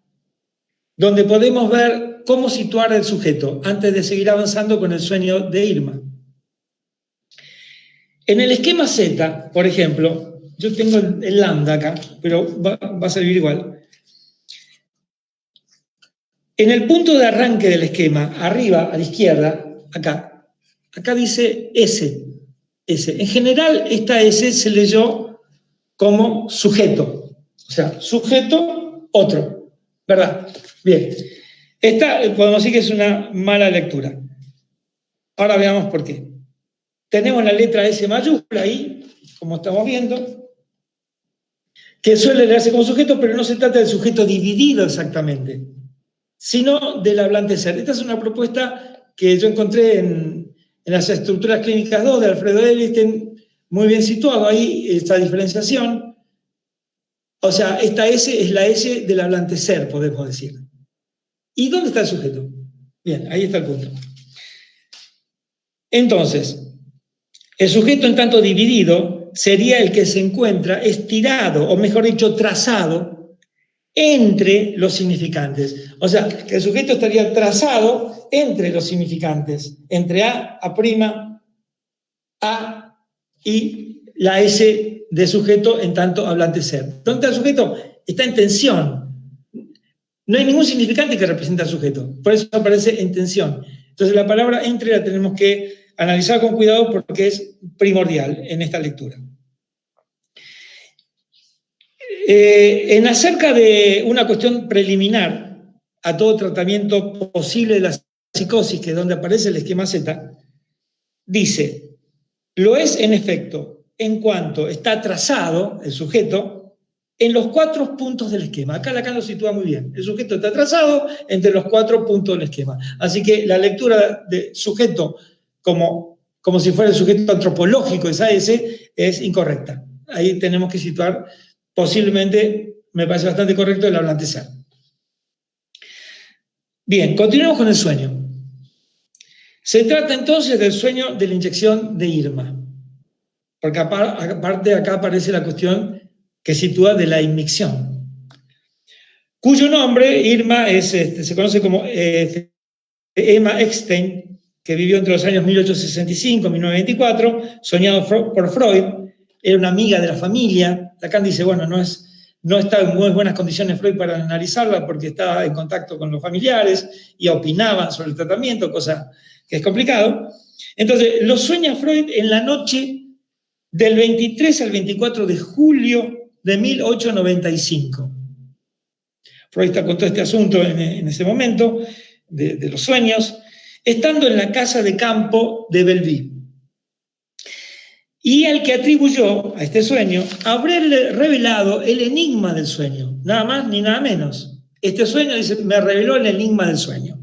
donde podemos ver cómo situar el sujeto, antes de seguir avanzando con el sueño de Irma. En el esquema Z, por ejemplo, yo tengo el lambda acá, pero va a servir igual. En el punto de arranque del esquema, arriba a la izquierda, acá dice S. En general, esta S se leyó como sujeto. O sea, sujeto, otro. ¿Verdad? Bien. Esta podemos decir que es una mala lectura. Ahora veamos por qué. Tenemos la letra S mayúscula ahí, como estamos viendo, que suele leerse como sujeto, pero no se trata del sujeto dividido exactamente, sino del hablante ser. Esta es una propuesta que yo encontré en las estructuras clínicas 2 de Alfredo Edelstein, muy bien situado ahí, esta diferenciación. O sea, esta S es la S del hablante ser, podemos decir. ¿Y dónde está el sujeto? Bien, ahí está el punto. Entonces, el sujeto en tanto dividido sería el que se encuentra estirado, o mejor dicho, trazado, entre los significantes. O sea, que el sujeto estaría trazado entre los significantes, entre A y la S de sujeto en tanto hablante ser. ¿Dónde está el sujeto? Está en tensión. no hay ningún significante que represente al sujeto, por eso aparece en tensión. Entonces la palabra entre la tenemos que analizar con cuidado porque es primordial en esta lectura. En acerca de una cuestión preliminar a todo tratamiento posible de la psicosis, que es donde aparece el esquema Z, dice, lo es en efecto en cuanto está trazado el sujeto en los 4 puntos del esquema. Acá Lacan lo sitúa muy bien. El sujeto está trazado entre los 4 puntos del esquema. Así que la lectura de sujeto como si fuera el sujeto antropológico de SAS es incorrecta. Ahí tenemos que situar, posiblemente, me parece bastante correcto, el hablante ser. Bien, continuemos con el sueño. Se trata entonces del sueño de la inyección de Irma. Porque aparte acá aparece la cuestión que sitúa de la inmicción, cuyo nombre, Irma, se conoce como Emma Eckstein, que vivió entre los años 1865 y 1924, soñado por Freud, era una amiga de la familia. Lacan dice, bueno, no está en muy buenas condiciones Freud para analizarla porque estaba en contacto con los familiares y opinaban sobre el tratamiento, cosa que es complicado. Entonces, lo sueña Freud en la noche del 23 al 24 de julio de 1895. Freud está con todo este asunto en ese momento, de los sueños, estando en la casa de campo de Belleville. Y al que atribuyó a este sueño, haberle revelado el enigma del sueño, nada más ni nada menos. Este sueño, dice, me reveló el enigma del sueño.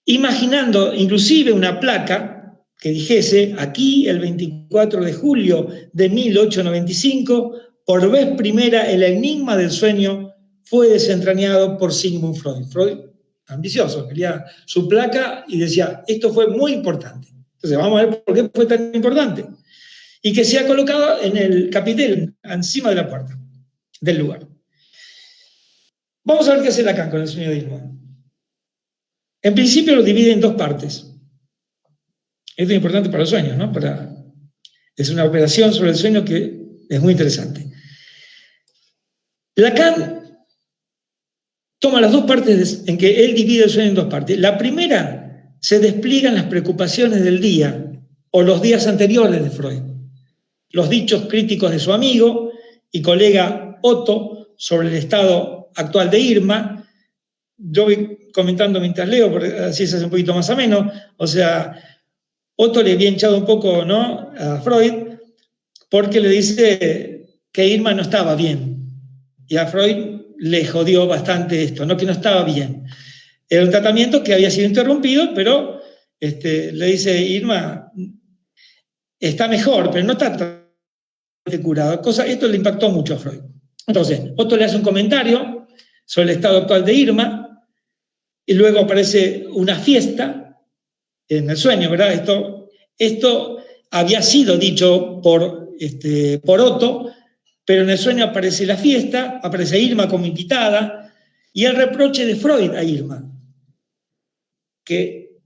Imaginando inclusive una placa que dijese, aquí el 24 de julio de 1895, por vez primera el enigma del sueño fue desentrañado por Sigmund Freud. Freud, ambicioso, quería su placa y decía, esto fue muy importante. Entonces vamos a ver por qué fue tan importante. Y que se ha colocado en el capitel, encima de la puerta del lugar. Vamos a ver qué hace Lacan con el sueño de Irma. En principio lo divide en 2 partes. Esto es importante para los sueños, ¿no? Es una operación sobre el sueño que es muy interesante. Lacan toma las 2 partes en que él divide el sueño en 2 partes. La primera, se despliegan las preocupaciones del día o los días anteriores de Freud. Los dichos críticos de su amigo y colega Otto sobre el estado actual de Irma. Yo voy comentando mientras leo, porque así se hace un poquito más ameno. O sea, Otto le había hinchado un poco, ¿no?, a Freud, porque le dice que Irma no estaba bien. Y a Freud le jodió bastante esto, ¿no?, que no estaba bien. Era un tratamiento que había sido interrumpido, pero le dice, Irma está mejor, pero no está totalmente curado. Esto le impactó mucho a Freud. Entonces, Otto le hace un comentario sobre el estado actual de Irma, y luego aparece una fiesta en el sueño, ¿verdad? Esto había sido dicho por Otto, pero en el sueño aparece la fiesta, aparece Irma como invitada, y el reproche de Freud a Irma, que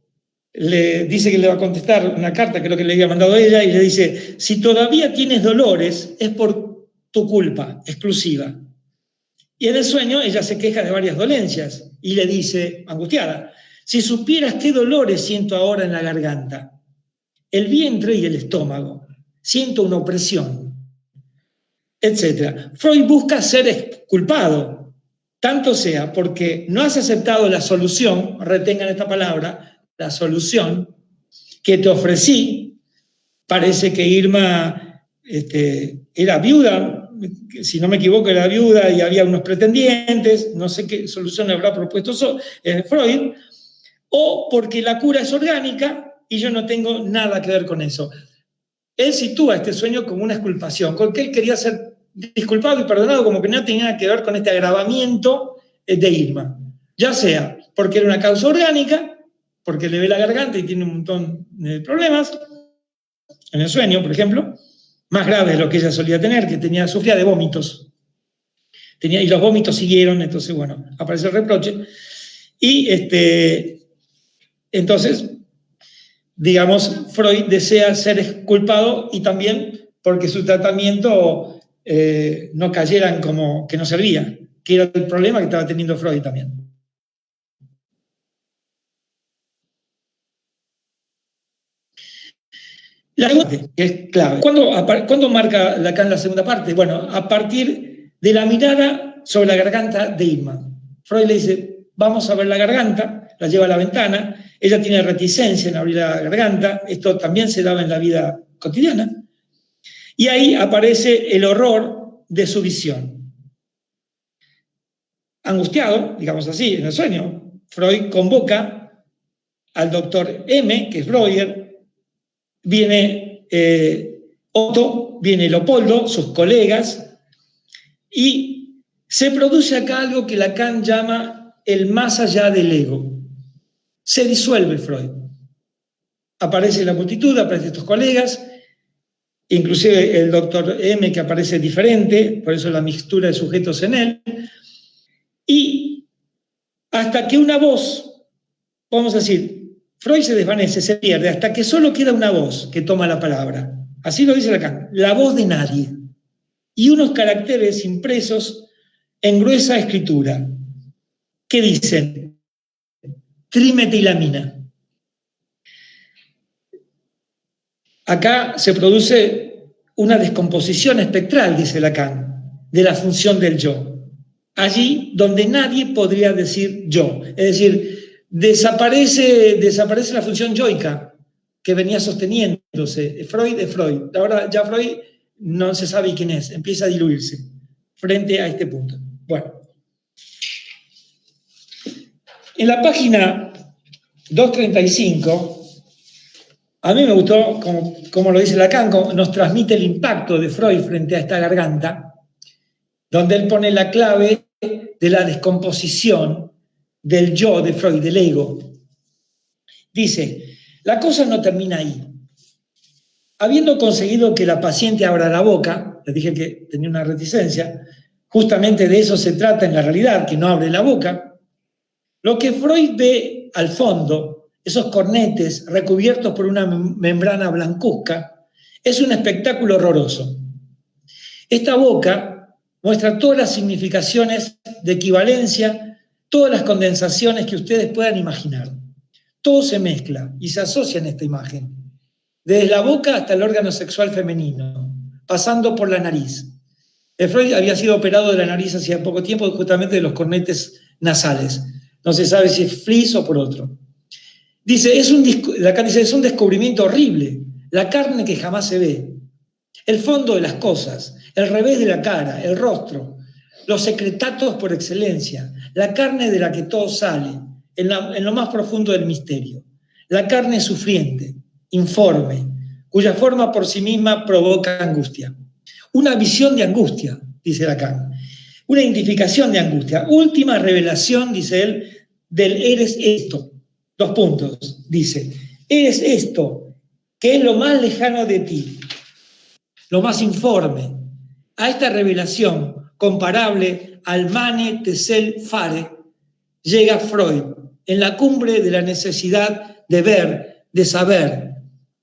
le dice que le va a contestar una carta, que es lo que le había mandado ella, y le dice, si todavía tienes dolores, es por tu culpa exclusiva. Y en el sueño ella se queja de varias dolencias, y le dice, angustiada, si supieras qué dolores siento ahora en la garganta, el vientre y el estómago, siento una opresión, etc. Freud busca ser exculpado, tanto sea porque no has aceptado la solución, retengan esta palabra, la solución que te ofrecí. Parece que Irma era viuda, si no me equivoco era viuda y había unos pretendientes, no sé qué solución le habrá propuesto Freud, o porque la cura es orgánica y yo no tengo nada que ver con eso. Él sitúa este sueño como una exculpación, con que él quería ser disculpado y perdonado, como que no tenía nada que ver con este agravamiento de Irma. Ya sea porque era una causa orgánica, porque le ve la garganta y tiene un montón de problemas, en el sueño, por ejemplo, más grave de lo que ella solía tener, que sufría de vómitos. Y los vómitos siguieron, entonces, bueno, aparece el reproche. Y entonces, digamos, Freud desea ser exculpado y también porque su tratamiento no cayeran como que no servía. que era el problema que estaba teniendo Freud también. La segunda parte, que es clave. ¿Cuándo marca Lacan la segunda parte? Bueno, a partir de la mirada sobre la garganta de Irma. Freud le dice, vamos a ver la garganta, la lleva a la ventana, ella tiene reticencia en abrir la garganta, esto también se daba en la vida cotidiana, y ahí aparece el horror de su visión. Angustiado, digamos así, en el sueño, Freud convoca al doctor M, que es Breuer, viene Otto, viene Leopoldo, sus colegas, y se produce acá algo que Lacan llama el más allá del ego. Se disuelve Freud. Aparece la multitud, aparecen estos colegas, inclusive el doctor M, que aparece diferente, por eso la mixtura de sujetos en él, y hasta que una voz, vamos a decir, Freud se desvanece, se pierde, hasta que solo queda una voz que toma la palabra. Así lo dice Lacan, la voz de nadie. Y unos caracteres impresos en gruesa escritura, que dicen, trimetilamina. Acá se produce una descomposición espectral, dice Lacan, de la función del yo. Allí donde nadie podría decir yo. Es decir, desaparece la función yoica que venía sosteniéndose. Freud es Freud. Ahora ya Freud no se sabe quién es, empieza a diluirse frente a este punto. Bueno. En la página 235, a mí me gustó, como lo dice Lacan, nos transmite el impacto de Freud frente a esta garganta, donde él pone la clave de la descomposición del yo de Freud, del ego. Dice, la cosa no termina ahí. Habiendo conseguido que la paciente abra la boca, les dije que tenía una reticencia, justamente de eso se trata en la realidad, que no abre la boca, lo que Freud ve al fondo, esos cornetes recubiertos por una membrana blancuzca, es un espectáculo horroroso. Esta boca muestra todas las significaciones de equivalencia, todas las condensaciones que ustedes puedan imaginar. Todo se mezcla y se asocia en esta imagen. Desde la boca hasta el órgano sexual femenino, pasando por la nariz. Freud había sido operado de la nariz hacía poco tiempo, justamente de los cornetes nasales. No se sabe si es Fliss o por otro. Dice, Lacan dice, es un descubrimiento horrible. La carne que jamás se ve. El fondo de las cosas, el revés de la cara, el rostro, los secretatos por excelencia, la carne de la que todo sale, en lo más profundo del misterio. La carne sufriente, informe, cuya forma por sí misma provoca angustia. Una visión de angustia, dice Lacan. Una identificación de angustia. Última revelación, dice él, del eres esto. 2 puntos, dice. Eres esto, que es lo más lejano de ti, lo más informe. A esta revelación, comparable al mane tesel fare, llega Freud en la cumbre de la necesidad de ver, de saber,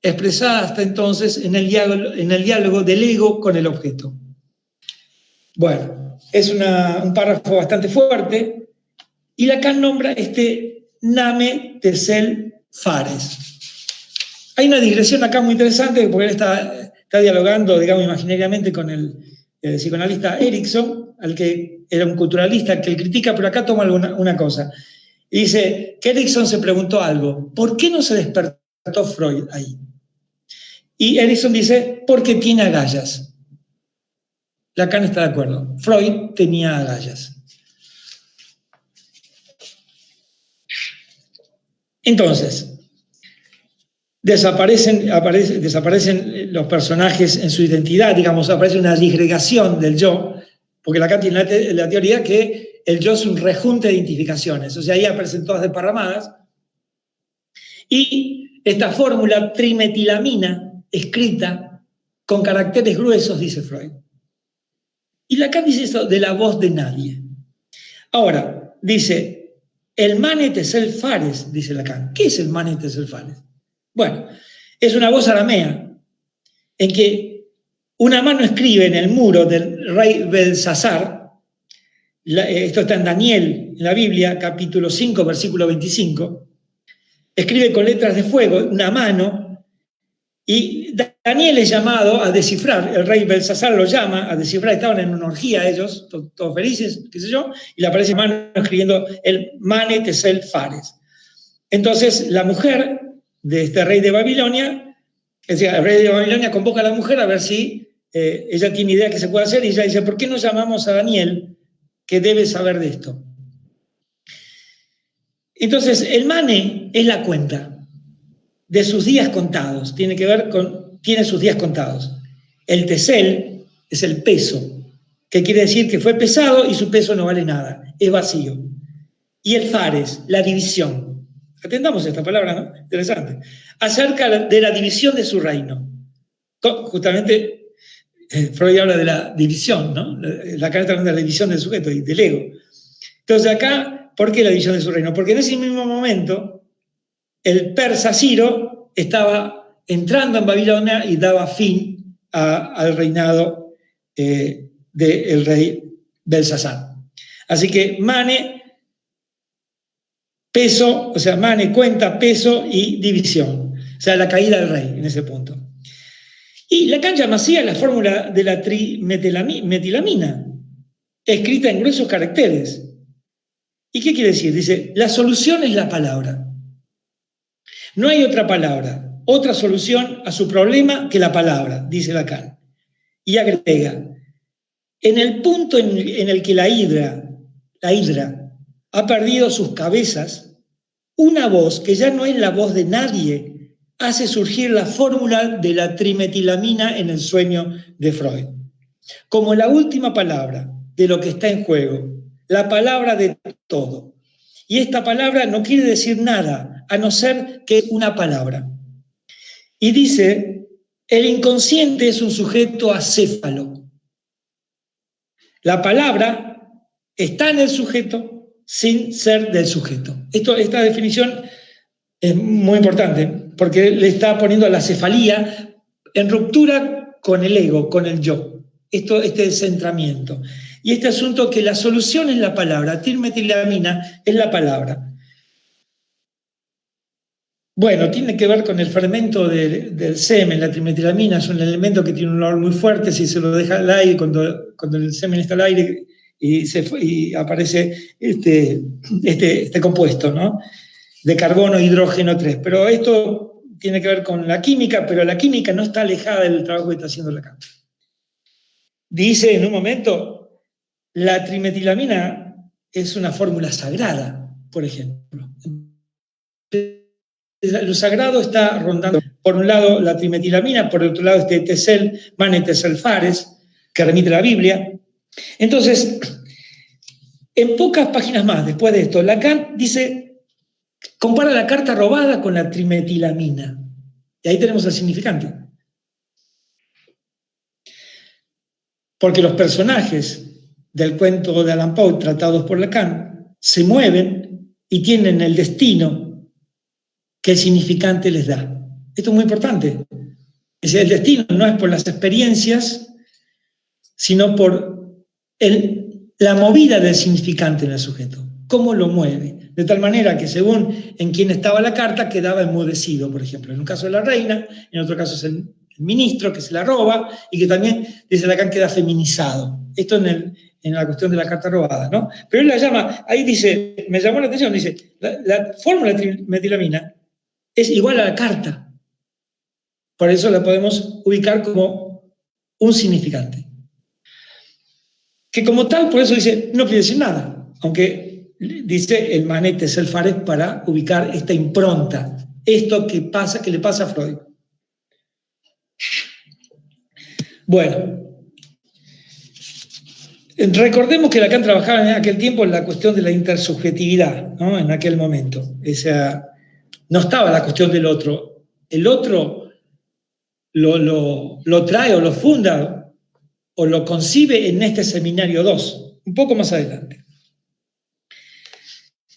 expresada hasta entonces en el diálogo del ego con el objeto. Bueno, es un párrafo bastante fuerte, y Lacan nombra este name tesel fares. Hay una digresión acá muy interesante, porque él está dialogando, digamos, imaginariamente con el psicoanalista Erikson, al que era un culturalista, que él critica, pero acá toma una cosa. Y dice que Erikson se preguntó algo, ¿por qué no se despertó Freud ahí? Y Erikson dice, porque tiene agallas. Lacan está de acuerdo, Freud tenía agallas. Entonces, desaparecen los personajes en su identidad, digamos, aparece una disgregación del yo, porque Lacan tiene la teoría que el yo es un rejunte de identificaciones, o sea, ahí aparecen todas desparramadas, y esta fórmula trimetilamina, escrita con caracteres gruesos, dice Freud. Y Lacan dice eso de la voz de nadie. Ahora, dice, el mane tesel fares, dice Lacan. ¿Qué es el mane tesel fares? Bueno, es una voz aramea en que una mano escribe en el muro del rey Belsasar esto está en Daniel, en la Biblia, capítulo 5, versículo 25, escribe con letras de fuego una mano, y Daniel es llamado a descifrar, el rey Belsasar lo llama a descifrar, estaban en una orgía ellos, todos felices, qué sé yo, y le aparece mano escribiendo el Mane Tesel Fares. Entonces la mujer de este rey de Babilonia, es decir, el rey de Babilonia convoca a la mujer a ver si ella tiene idea que se puede hacer, y ella dice, ¿por qué no llamamos a Daniel, que debe saber de esto? Entonces el Mane es la cuenta de sus días contados, tiene sus días contados. El Tesel es el peso, que quiere decir que fue pesado y su peso no vale nada, es vacío. Y el Fares, la división. Atendamos esta palabra, ¿no? Interesante. Acerca de la división de su reino. Justamente Freud habla de la división, ¿no? La carta de la división del sujeto y del ego. Entonces acá, ¿por qué la división de su reino? Porque en ese mismo momento el persa Ciro estaba entrando en Babilonia y daba fin al reinado del rey Belsasar. Así que Mane, peso, o sea, Mane cuenta, peso y división. O sea, la caída del rey en ese punto. Y Lacan llama así a la fórmula de la trimetilamina, escrita en gruesos caracteres. ¿Y qué quiere decir? Dice, la solución es la palabra. No hay otra palabra, otra solución a su problema que la palabra, dice Lacan. Y agrega, en el punto en el que la hidra ha perdido sus cabezas, una voz que ya no es la voz de nadie hace surgir la fórmula de la trimetilamina en el sueño de Freud. Como la última palabra de lo que está en juego, la palabra de todo. Y esta palabra no quiere decir nada, a no ser que una palabra. Y dice, el inconsciente es un sujeto acéfalo. La palabra está en el sujeto sin ser del sujeto. Esta definición es muy importante, porque le está poniendo a la cefalía en ruptura con el ego, con el yo. Este descentramiento. Y este asunto que la solución es la palabra, trimetilamina es la palabra. Bueno, tiene que ver con el fermento del semen. La trimetilamina es un elemento que tiene un olor muy fuerte si se lo deja al aire, cuando el semen está al aire y aparece este compuesto, ¿no? De carbono e hidrógeno 3. Pero esto tiene que ver con la química, pero la química no está alejada del trabajo que está haciendo Lacan. Dice en un momento, la trimetilamina es una fórmula sagrada, por ejemplo. Lo sagrado está rondando, por un lado, la trimetilamina, por otro lado, Tesel, Mane Tesel Fares, que remite a la Biblia. Entonces, en pocas páginas más, después de esto, Lacan dice, compara la carta robada con la trimetilamina. Y ahí tenemos el significante. Porque los personajes del cuento de Allan Poe, tratados por Lacan, se mueven y tienen el destino que el significante les da. Esto es muy importante. Es decir, el destino no es por las experiencias, sino por la movida del significante en el sujeto. Cómo lo mueve. De tal manera que según en quién estaba la carta, quedaba enmudecido, por ejemplo. En un caso de la reina, en otro caso es el ministro que se la roba y que también, dice Lacan, queda feminizado. Esto en la cuestión de la carta robada, ¿no? Pero él la llama, ahí dice, me llamó la atención, dice, la fórmula de trimetilamina es igual a la carta. Por eso la podemos ubicar como un significante. Que como tal, por eso dice, no quiere decir nada, aunque dice el Mane Tesel Fares para ubicar esta impronta, esto que le pasa a Freud. Bueno, recordemos que Lacan trabajaba en aquel tiempo en la cuestión de la intersubjetividad, ¿no? En aquel momento. O sea, no estaba la cuestión del otro. El otro lo trae o lo funda o lo concibe en este seminario 2, un poco más adelante.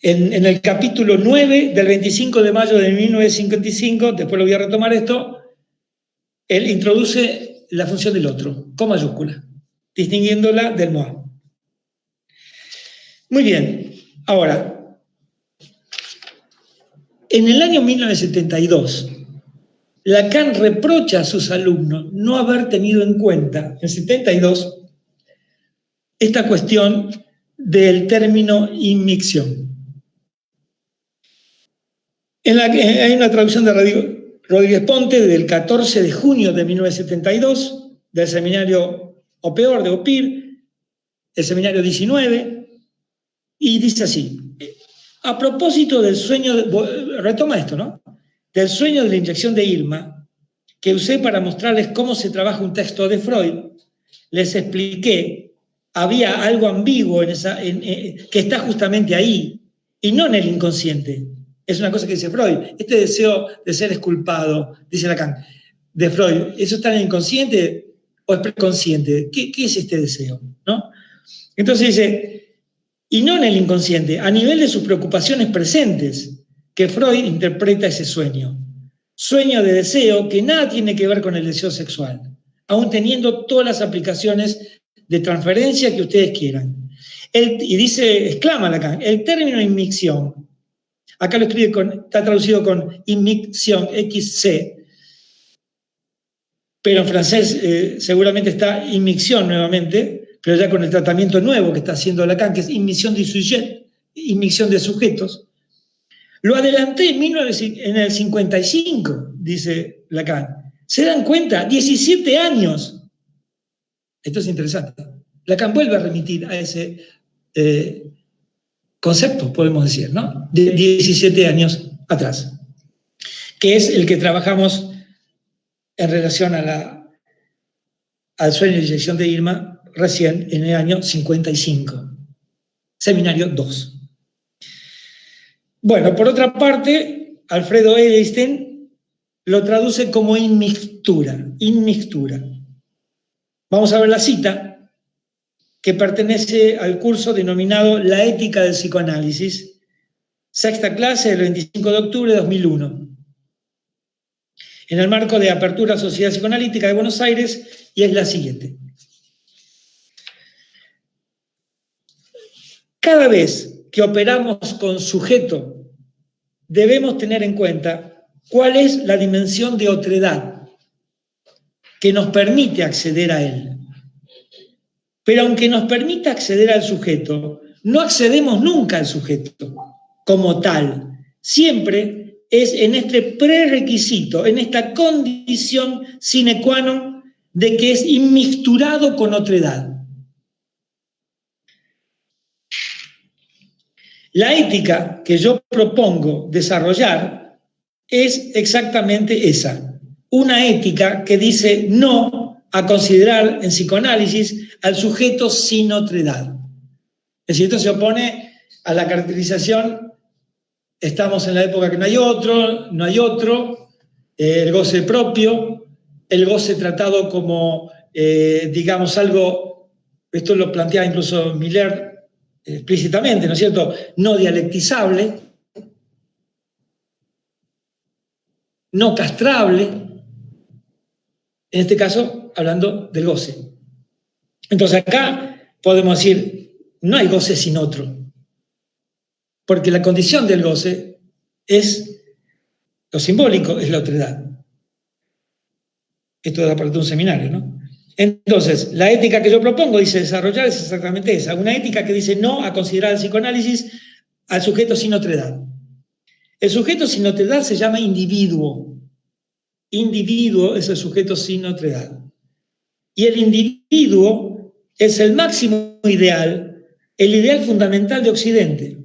En el capítulo 9 del 25 de mayo de 1955, después lo voy a retomar esto, él introduce la función del otro, con mayúscula, distinguiéndola del moi. Muy bien. Ahora, en el año 1972, Lacan reprocha a sus alumnos no haber tenido en cuenta, en 72, esta cuestión del término inmixción. Hay una traducción de Rodríguez Ponte del 14 de junio de 1972, del seminario OPEOR de OPIR, el seminario 19, y dice así: a propósito del sueño, retoma esto, ¿no? Del sueño de la inyección de Irma, que usé para mostrarles cómo se trabaja un texto de Freud, les expliqué, había algo ambiguo que está justamente ahí, y no en el inconsciente. Es una cosa que dice Freud. Este deseo de ser exculpado, dice Lacan, de Freud, ¿eso está en el inconsciente o es preconsciente? ¿Qué es este deseo? ¿No? Entonces dice, y no en el inconsciente, a nivel de sus preocupaciones presentes, que Freud interpreta ese sueño. Sueño de deseo que nada tiene que ver con el deseo sexual, aún teniendo todas las aplicaciones de transferencia que ustedes quieran. Y dice, exclama Lacan, el término inmixción, acá lo escribe está traducido con inmixción, XC, pero en francés seguramente está inmixción nuevamente, pero ya con el tratamiento nuevo que está haciendo Lacan, que es inmixción de sujet, inmixción de sujetos. Lo adelanté en el 55, dice Lacan. ¿Se dan cuenta? 17 años. Esto es interesante. Lacan vuelve a remitir a ese concepto, podemos decir, ¿no? De 17 años atrás, que es el que trabajamos en relación al sueño de inyección de Irma recién en el año 55. Seminario 2. Bueno, por otra parte, Alfredo Edelstein lo traduce como inmixtura. Vamos a ver la cita, que pertenece al curso denominado La ética del psicoanálisis, sexta clase del 25 de octubre de 2001, en el marco de Apertura Sociedad Psicoanalítica de Buenos Aires, y es la siguiente. Cada vez que operamos con sujeto, debemos tener en cuenta cuál es la dimensión de otredad que nos permite acceder a él. Pero aunque nos permita acceder al sujeto, no accedemos nunca al sujeto como tal. Siempre es en este prerequisito, en esta condición sine qua non de que es inmixturado con otredad. La ética que yo propongo desarrollar es exactamente esa, una ética que dice no a considerar en psicoanálisis al sujeto sin otredad. Es decir, esto se opone a la caracterización, estamos en la época que no hay otro, el goce propio, el goce tratado como, digamos, algo, esto lo plantea incluso Miller, explícitamente, ¿no es cierto?, no dialectizable, no castrable, en este caso hablando del goce. Entonces acá podemos decir, no hay goce sin otro, porque la condición del goce es, lo simbólico es la otredad. Esto da para un seminario, ¿no? Entonces, la ética que yo propongo, dice desarrollar, es exactamente esa, una ética que dice no a considerar el psicoanálisis al sujeto sin otredad. El sujeto sin otredad se llama individuo. Individuo es el sujeto sin otredad. Y el individuo es el máximo ideal, el ideal fundamental de Occidente.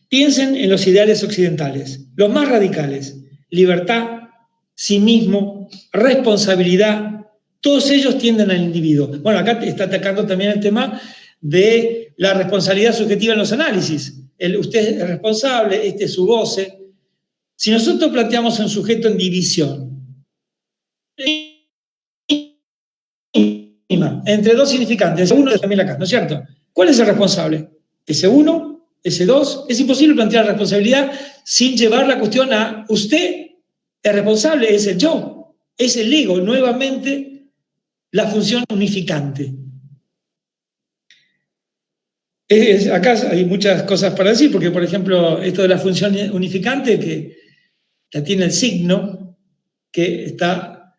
Piensen en los ideales occidentales, los más radicales: libertad, cinismo, responsabilidad. Todos ellos tienden al individuo. Bueno, acá está atacando también el tema de la responsabilidad subjetiva en los análisis. Usted es responsable, este es su goce. Si nosotros planteamos un sujeto en división, entre dos significantes, ese uno es también acá, ¿no es cierto? ¿Cuál es el responsable? ¿Ese uno? ¿Ese dos? Es imposible plantear responsabilidad sin llevar la cuestión a usted es responsable, es el yo, es el ego, nuevamente la función unificante. Acá hay muchas cosas para decir, porque, por ejemplo, esto de la función unificante, que ya tiene el signo, que está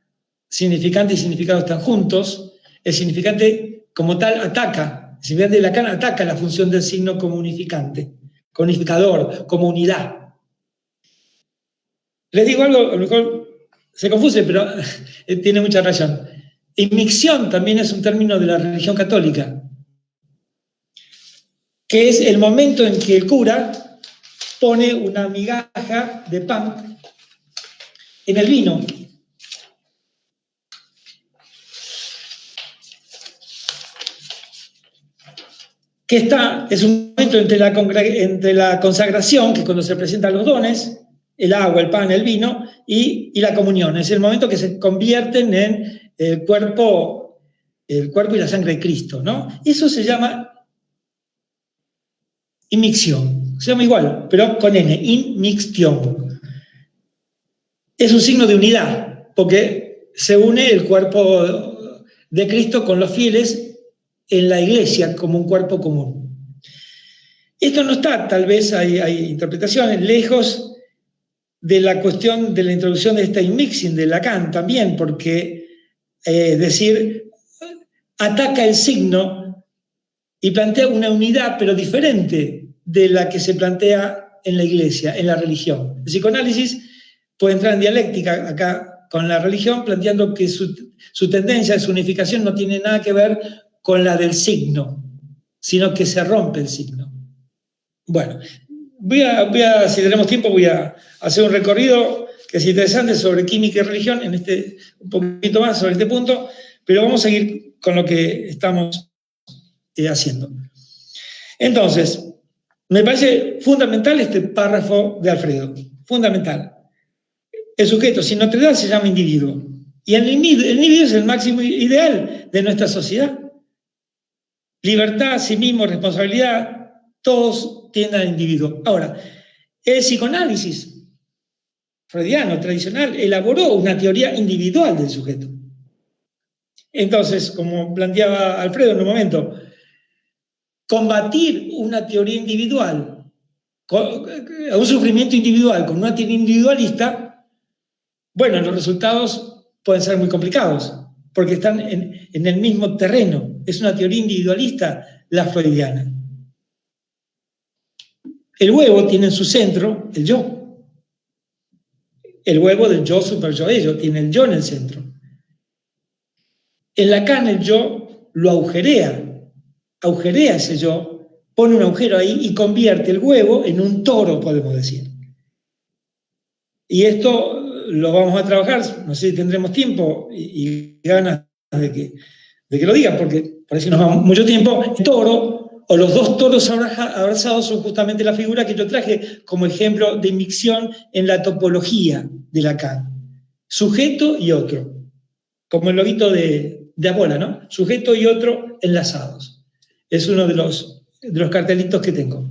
significante y significado están juntos, el significante como tal ataca, el significante de Lacan ataca la función del signo como unificante, como unificador, como unidad. Les digo algo, a lo mejor se confuse, pero tiene mucha razón. Inmixción también es un término de la religión católica, que es el momento en que el cura pone una migaja de pan en el vino. Es un momento entre la consagración, que es cuando se presentan los dones, el agua, el pan, el vino, y la comunión. Es el momento que se convierten en el cuerpo y la sangre de Cristo, ¿no? Eso se llama inmixción. Se llama igual, pero con N, inmixtión. Es un signo de unidad, porque se une el cuerpo de Cristo con los fieles en la iglesia como un cuerpo común. Esto no está, tal vez hay interpretaciones, lejos de la cuestión de la introducción de esta inmixing de Lacan también, porque, es decir, ataca el signo y plantea una unidad, pero diferente de la que se plantea en la iglesia, en la religión. El psicoanálisis puede entrar en dialéctica acá con la religión, planteando que su tendencia, su unificación no tiene nada que ver con la del signo, sino que se rompe el signo. Bueno, si tenemos tiempo, voy a hacer un recorrido que es interesante sobre química y religión, un poquito más sobre este punto, pero vamos a seguir con lo que estamos haciendo. Entonces, me parece fundamental este párrafo de Alfredo, fundamental. El sujeto sin otredad se llama individuo, y el individuo es el máximo ideal de nuestra sociedad. Libertad, civismo, responsabilidad, todos tienden al individuo. Ahora, el psicoanálisis freudiano tradicional elaboró una teoría individual del sujeto. Entonces, como planteaba Alfredo en un momento, combatir una teoría individual, un sufrimiento individual con una teoría individualista, bueno, los resultados pueden ser muy complicados, porque están en el mismo terreno. Es una teoría individualista la freudiana. El huevo tiene en su centro el yo. El huevo del yo super yo ello, tiene el yo en el centro. En Lacan el yo lo agujerea ese yo, pone un agujero ahí y convierte el huevo en un toro, podemos decir. Y esto lo vamos a trabajar, no sé si tendremos tiempo y ganas de que lo diga, porque parece que nos vamos mucho tiempo. El toro, o los dos toros abrazados, son justamente la figura que yo traje como ejemplo de inmixción en la topología de Lacan. Sujeto y otro, como el loguito de Apola, ¿no? Sujeto y otro enlazados. Es uno de los cartelitos que tengo.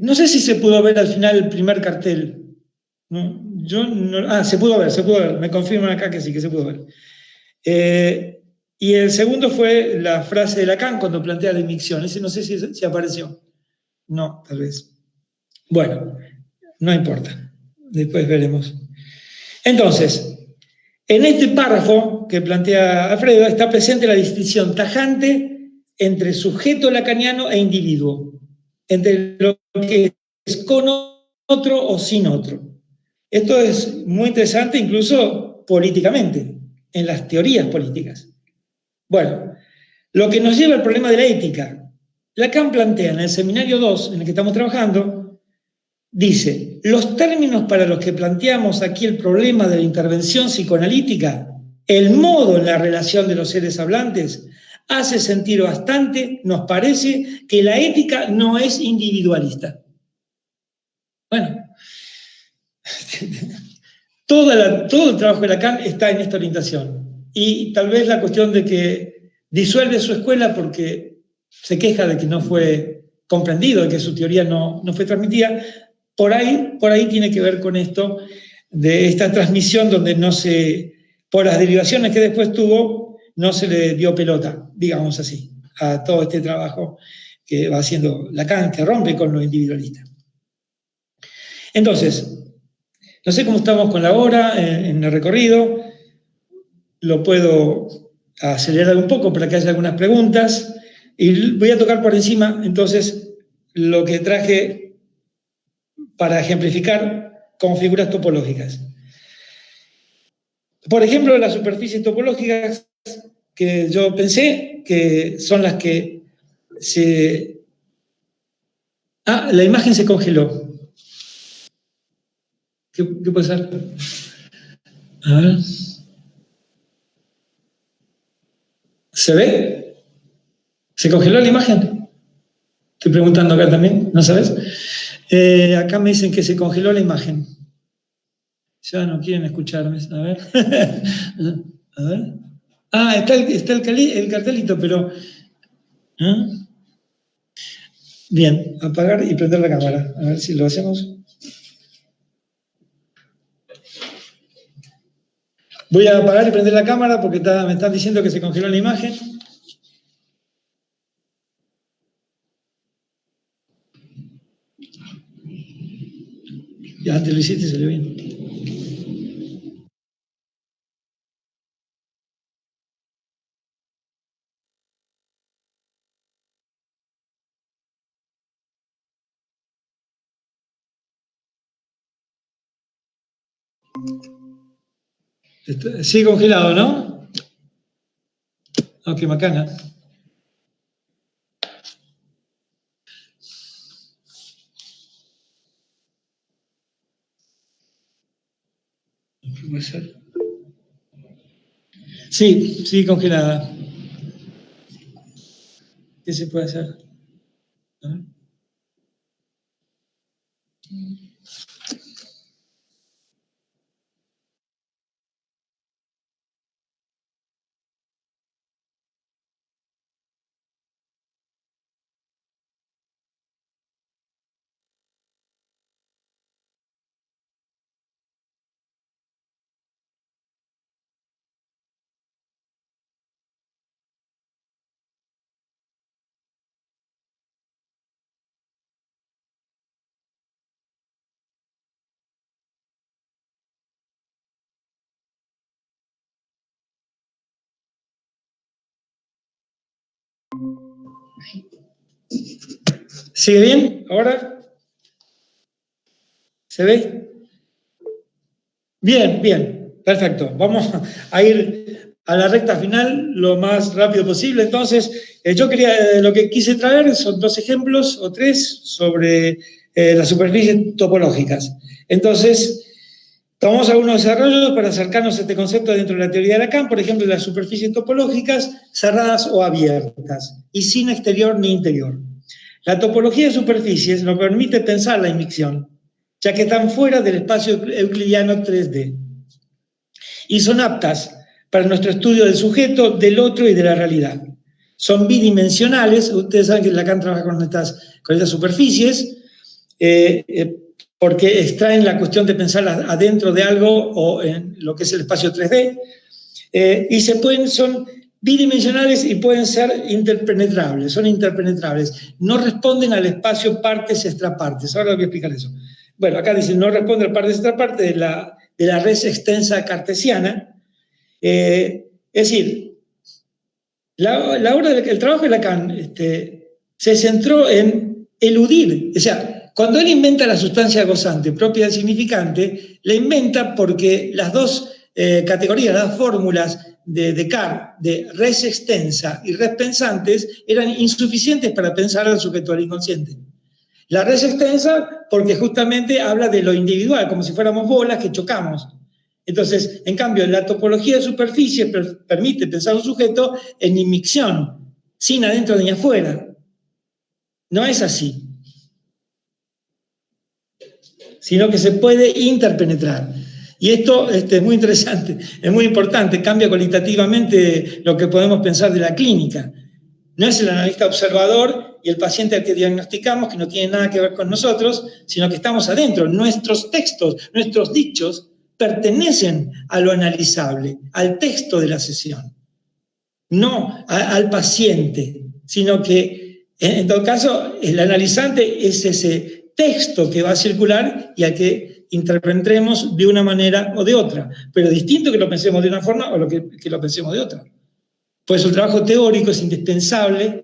No sé si se pudo ver al final el primer cartel. ¿No? Se pudo ver, me confirman acá que sí, que se pudo ver. Y el segundo fue la frase de Lacan cuando plantea la inmixción. Ese no sé si apareció. No, tal vez. Bueno, no importa. Después veremos. Entonces, en este párrafo que plantea Alfredo está presente la distinción tajante entre sujeto lacaniano e individuo, entre lo que es con otro o sin otro. Esto es muy interesante incluso políticamente, en las teorías políticas. Bueno, lo que nos lleva al problema de la ética. Lacan plantea en el seminario 2, en el que estamos trabajando, dice, los términos para los que planteamos aquí el problema de la intervención psicoanalítica, el modo en la relación de los seres hablantes, hace sentir bastante, nos parece, que la ética no es individualista. Bueno, todo el trabajo de Lacan está en esta orientación. Y tal vez la cuestión de que disuelve su escuela porque se queja de que no fue comprendido, de que su teoría no fue transmitida, por ahí tiene que ver con esto, de esta transmisión donde por las derivaciones que después tuvo, no se le dio pelota, digamos así. a todo este trabajo que va haciendo Lacan, que rompe con lo individualista. Entonces, no sé cómo estamos con la hora en el recorrido, lo puedo acelerar un poco para que haya algunas preguntas, y voy a tocar por encima, entonces, lo que traje para ejemplificar con figuras topológicas. Por ejemplo, las superficies topológicas que yo pensé que son las que se... Ah, la imagen se congeló. ¿Qué puede ser? A ver. ¿Se ve? ¿Se congeló la imagen? Estoy preguntando acá también, ¿no sabes? Acá me dicen que se congeló la imagen. Ya no quieren escucharme. A ver. A ver. Ah, está el cartelito, pero... ¿eh? Bien, apagar y prender la cámara. A ver si lo hacemos. Voy a apagar y prender la cámara porque me están diciendo que se congeló la imagen. Ya antes lo hiciste y salió bien. Sigue congelado, ¿no? Ah, qué macana. ¿Qué puede ser? Sí, sigue congelada. ¿Qué se puede hacer? A ver. ¿Sigue bien? ¿Ahora? ¿Se ve? Bien, bien, perfecto. Vamos a ir a la recta final lo más rápido posible. Entonces, lo que quise traer son 2 ejemplos o 3 sobre las superficies topológicas. Entonces, tomamos algunos desarrollos para acercarnos a este concepto dentro de la teoría de Lacan, por ejemplo, las superficies topológicas cerradas o abiertas y sin exterior ni interior. La topología de superficies nos permite pensar la inmixción, ya que están fuera del espacio euclidiano 3D y son aptas para nuestro estudio del sujeto, del otro y de la realidad. Son bidimensionales, ustedes saben que Lacan trabaja con estas superficies, porque extraen la cuestión de pensar adentro de algo o en lo que es el espacio 3D, y son bidimensionales y pueden ser interpenetrables, son interpenetrables, no responden al espacio partes extrapartes. Ahora voy a explicar eso. Bueno, acá dice, no responde al partes extrapartes de la res extensa cartesiana. Es decir, el trabajo de Lacan se centró en eludir, o sea, cuando él inventa la sustancia gozante propia del significante, la inventa porque las dos categorías, las fórmulas de Descartes, de res extensa y res pensantes, eran insuficientes para pensar al sujeto al inconsciente. La res extensa porque justamente habla de lo individual, como si fuéramos bolas que chocamos. Entonces, en cambio, la topología de superficie permite pensar un sujeto en inmixción, sin adentro ni afuera. No es así, sino que se puede interpenetrar. Y esto es muy interesante, es muy importante, cambia cualitativamente lo que podemos pensar de la clínica. No es el analista observador y el paciente al que diagnosticamos, que no tiene nada que ver con nosotros, sino que estamos adentro. Nuestros textos, nuestros dichos pertenecen a lo analizable, al texto de la sesión, no al paciente. sino que en todo caso el analizante es ese texto que va a circular y al que interpretemos de una manera o de otra, pero distinto que lo pensemos de una forma o que lo pensemos de otra. Pues el trabajo teórico es indispensable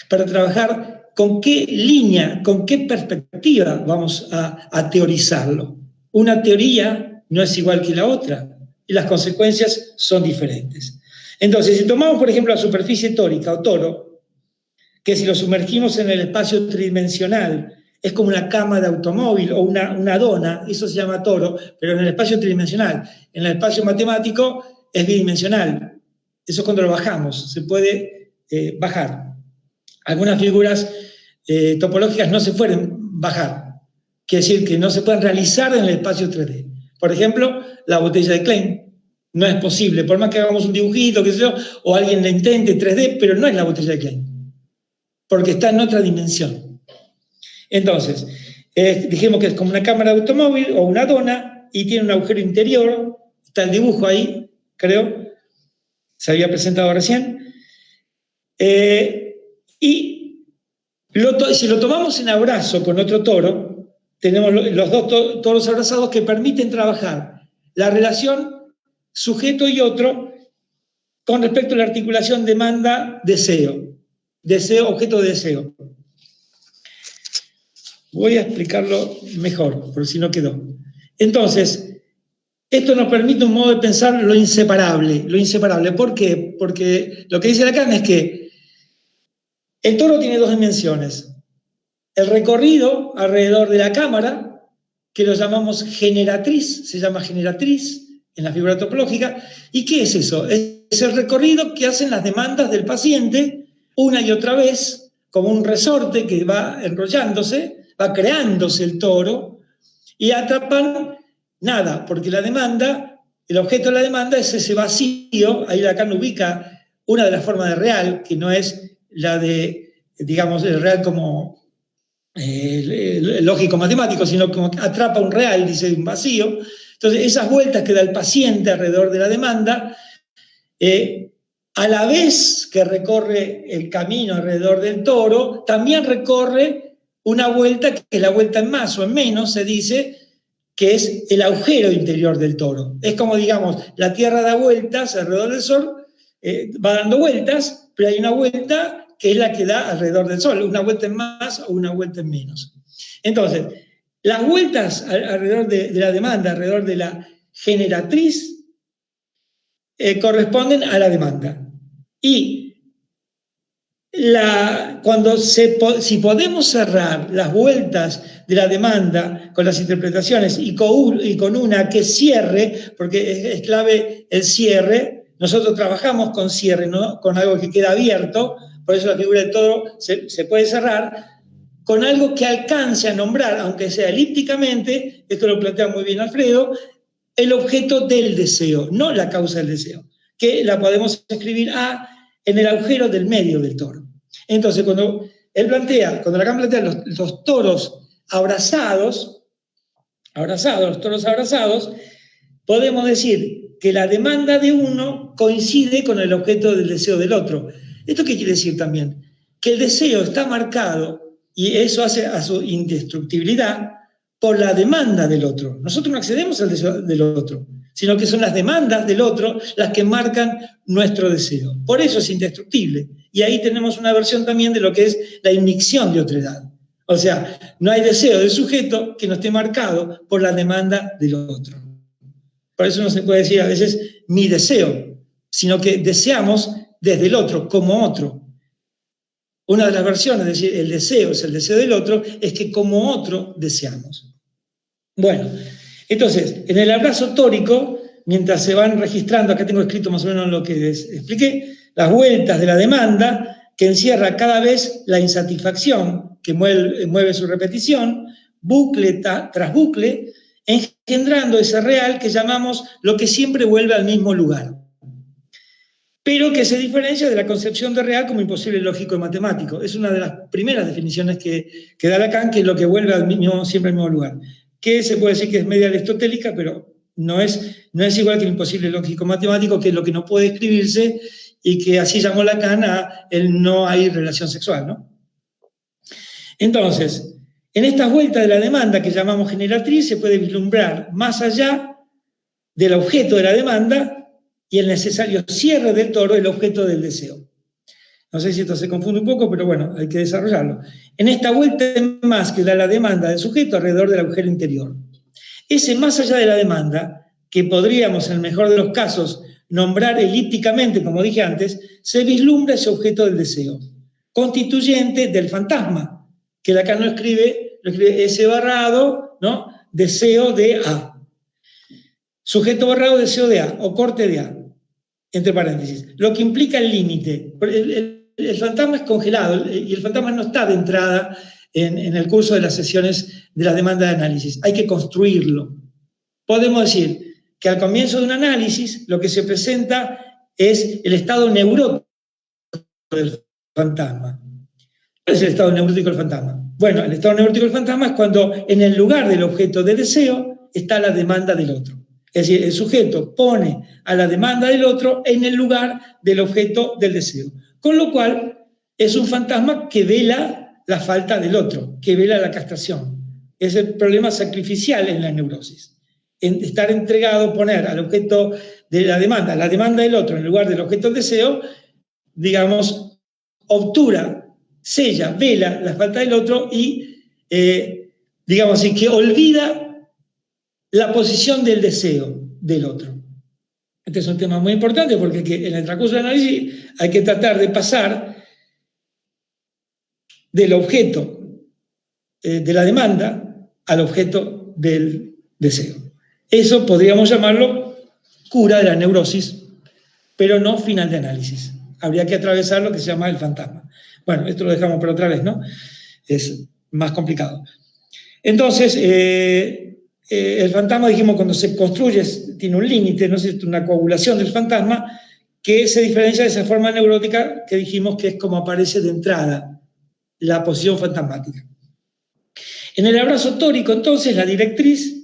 para trabajar con qué línea, con qué perspectiva vamos a teorizarlo. Una teoría no es igual que la otra y las consecuencias son diferentes. Entonces, si tomamos, por ejemplo, la superficie tórica o toro, que si lo sumergimos en el espacio tridimensional es como una cama de automóvil o una dona, eso se llama toro, pero en el espacio tridimensional. En el espacio matemático es bidimensional. Eso es cuando lo bajamos, se puede bajar. Algunas figuras topológicas no se pueden bajar, quiere decir que no se pueden realizar en el espacio 3D. Por ejemplo, la botella de Klein. No es posible, por más que hagamos un dibujito, qué sé yo, o alguien la intente 3D, pero no es la botella de Klein, porque está en otra dimensión. Entonces, dijimos que es como una cámara de automóvil o una dona y tiene un agujero interior, está el dibujo ahí, creo, se había presentado recién, y si lo tomamos en abrazo con otro toro, tenemos los dos toros abrazados que permiten trabajar la relación sujeto y otro con respecto a la articulación demanda-deseo, objeto de deseo. Voy a explicarlo mejor, por si no quedó. Entonces, esto nos permite un modo de pensar lo inseparable. Lo inseparable, ¿por qué? Porque lo que dice Lacan es que el toro tiene dos dimensiones. El recorrido alrededor de la cámara, que lo llamamos generatriz, se llama generatriz en la figura topológica. ¿Y qué es eso? Es el recorrido que hacen las demandas del paciente una y otra vez, como un resorte que va enrollándose, va creándose el toro, y atrapan nada, porque la demanda, el objeto de la demanda es ese vacío. Ahí Lacan ubica una de las formas de real, que no es la de, digamos, el real como lógico-matemático, sino como que atrapa un real, dice un vacío. Entonces, esas vueltas que da el paciente alrededor de la demanda, a la vez que recorre el camino alrededor del toro, también recorre una vuelta que es la vuelta en más o en menos, se dice, que es el agujero interior del toro. Es como, digamos, la Tierra da vueltas alrededor del Sol, va dando vueltas, pero hay una vuelta que es la que da alrededor del Sol, una vuelta en más o una vuelta en menos. Entonces, las vueltas alrededor de la demanda, alrededor de la generatriz, corresponden a la demanda. Y si podemos cerrar las vueltas de la demanda con las interpretaciones y con una que cierre, porque es clave el cierre, nosotros trabajamos con cierre, ¿no? Con algo que queda abierto, por eso la figura del toro se puede cerrar, con algo que alcance a nombrar, aunque sea elípticamente, esto lo plantea muy bien Alfredo, el objeto del deseo, no la causa del deseo, que la podemos escribir en el agujero del medio del toro. Entonces, cuando Lacan plantea los toros abrazados, los toros abrazados, podemos decir que la demanda de uno coincide con el objeto del deseo del otro. ¿Esto qué quiere decir también? Que el deseo está marcado, y eso hace a su indestructibilidad, por la demanda del otro. Nosotros no accedemos al deseo del otro, sino que son las demandas del otro las que marcan nuestro deseo. Por eso es indestructible. Y ahí tenemos una versión también de lo que es la inmixción de otredad. O sea, no hay deseo del sujeto que no esté marcado por la demanda del otro. Por eso no se puede decir a veces mi deseo, sino que deseamos desde el otro, como otro. Una de las versiones, es decir, el deseo es el deseo del otro, es que como otro deseamos. Bueno, entonces, en el abrazo tórico, mientras se van registrando, acá tengo escrito más o menos lo que les expliqué, las vueltas de la demanda, que encierra cada vez la insatisfacción, que mueve su repetición, bucle tras bucle, engendrando ese real que llamamos lo que siempre vuelve al mismo lugar, pero que se diferencia de la concepción de real como imposible lógico y matemático. Es una de las primeras definiciones que da Lacan, que es lo que vuelve siempre al mismo lugar, que se puede decir que es media aristotélica, pero no es igual que el imposible lógico matemático, que es lo que no puede escribirse y que así llamó Lacan a el no hay relación sexual, ¿no? Entonces, en esta vuelta de la demanda que llamamos generatriz se puede vislumbrar más allá del objeto de la demanda y el necesario cierre del toro, el objeto del deseo. No sé si esto se confunde un poco, pero bueno, hay que desarrollarlo. En esta vuelta más que da la demanda del sujeto alrededor del agujero interior. Ese más allá de la demanda, que podríamos en el mejor de los casos nombrar elípticamente, como dije antes, se vislumbra ese objeto del deseo, constituyente del fantasma, que Lacan lo escribe S barrado, ¿no? Deseo de A. Sujeto barrado, deseo de A, o corte de A, entre paréntesis. Lo que implica el límite. El fantasma es congelado y el fantasma no está de entrada en el curso de las sesiones de la demanda de análisis. Hay que construirlo. Podemos decir que al comienzo de un análisis lo que se presenta es el estado neurótico del fantasma. ¿Cuál es el estado neurótico del fantasma? Bueno, el estado neurótico del fantasma es cuando en el lugar del objeto de deseo está la demanda del otro. Es decir, el sujeto pone a la demanda del otro en el lugar del objeto del deseo. Con lo cual, es un fantasma que vela la falta del otro, que vela la castración. Es el problema sacrificial en la neurosis. En estar entregado, poner al objeto de la demanda del otro en lugar del objeto del deseo, digamos, obtura, sella, vela la falta del otro y, digamos así, que olvida la posición del deseo del otro. Este es un tema muy importante porque en el transcurso del análisis hay que tratar de pasar del objeto de la demanda al objeto del deseo. Eso podríamos llamarlo cura de la neurosis, pero no final de análisis. Habría que atravesar lo que se llama el fantasma. Bueno, esto lo dejamos para otra vez, ¿no? Es más complicado. Entonces, el fantasma, dijimos, cuando se construye, tiene un límite, no es una coagulación del fantasma, que se diferencia de esa forma neurótica que dijimos que es como aparece de entrada la posición fantasmática. En el abrazo tórico, entonces, la directriz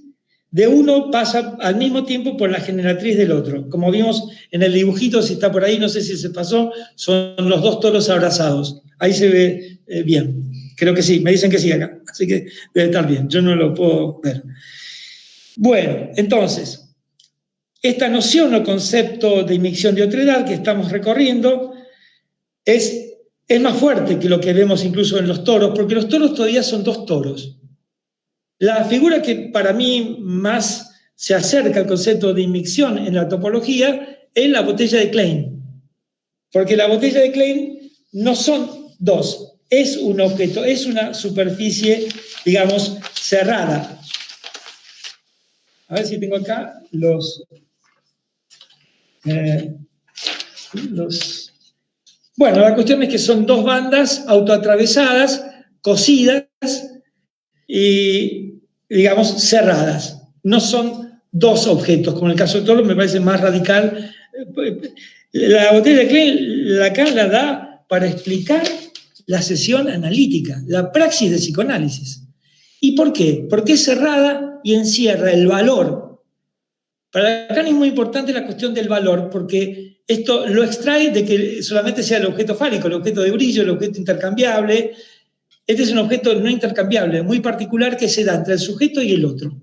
de uno pasa al mismo tiempo por la generatriz del otro. Como vimos en el dibujito, si está por ahí, no sé si se pasó, son los dos toros abrazados. Ahí se ve bien. Creo que sí, me dicen que sí acá, así que debe estar bien, yo no lo puedo ver. Bueno, entonces, esta noción o concepto de inmixción de otredad que estamos recorriendo es más fuerte que lo que vemos incluso en los toros, porque los toros todavía son dos toros. La figura que para mí más se acerca al concepto de inmixción en la topología es la botella de Klein, porque la botella de Klein no son dos, es un objeto, es una superficie, digamos, cerrada. A ver si tengo acá Bueno, la cuestión es que son dos bandas autoatravesadas, cosidas y, digamos, cerradas. No son dos objetos, como en el caso del toro me parece más radical. La botella de Klein, Lacan la da para explicar la sesión analítica, la praxis de psicoanálisis. ¿Y por qué? Porque es cerrada y encierra el valor. Para Lacan es muy importante la cuestión del valor, porque esto lo extrae de que solamente sea el objeto fálico, el objeto de brillo, el objeto intercambiable. Este es un objeto no intercambiable, muy particular, que se da entre el sujeto y el otro.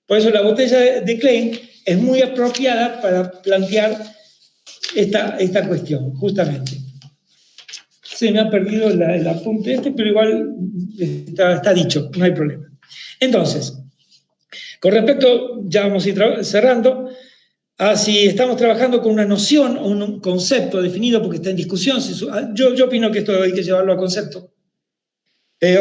Por eso la botella de Klein es muy apropiada para plantear esta cuestión, justamente. Se me ha perdido el apunte pero igual está dicho, no hay problema. Entonces, con respecto, ya vamos a ir cerrando, a si estamos trabajando con una noción o un concepto definido porque está en discusión, yo opino que esto hay que llevarlo a concepto.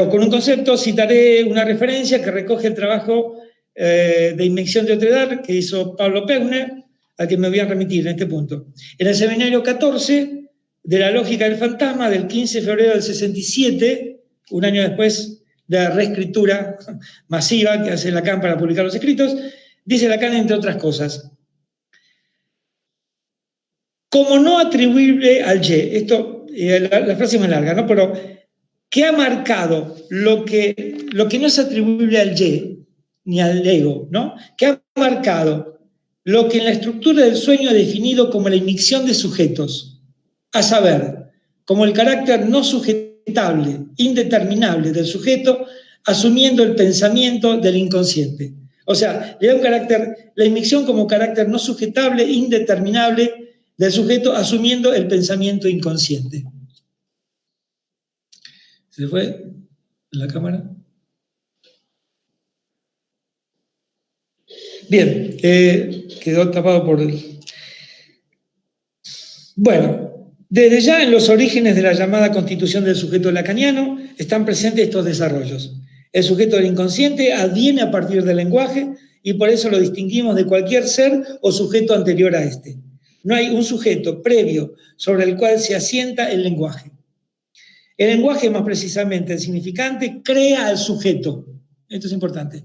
O con un concepto citaré una referencia que recoge el trabajo de inmixción de otredad que hizo Pablo Peuner, al que me voy a remitir en este punto. En el seminario 14 de la lógica del fantasma, del 15 de febrero del 67, un año después de la reescritura masiva que hace Lacan para publicar los escritos, dice Lacan, entre otras cosas, como no atribuible al Y, esto, la frase es más larga, ¿no? Pero ¿qué ha marcado lo que no es atribuible al Y, ni al ego, ¿no? ¿Qué ha marcado lo que en la estructura del sueño ha definido como la inmixción de sujetos? a saber, como el carácter no sujetable, indeterminable del sujeto, asumiendo el pensamiento del inconsciente. O sea, le da un carácter, la inmixción como carácter no sujetable, indeterminable del sujeto, asumiendo el pensamiento inconsciente. ¿Se fue la cámara? Bien, quedó tapado por el... Bueno, desde ya en los orígenes de la llamada constitución del sujeto lacaniano están presentes estos desarrollos. El sujeto del inconsciente adviene a partir del lenguaje y por eso lo distinguimos de cualquier ser o sujeto anterior a este. No hay un sujeto previo sobre el cual se asienta el lenguaje. El lenguaje, más precisamente el significante, crea al sujeto. Esto es importante.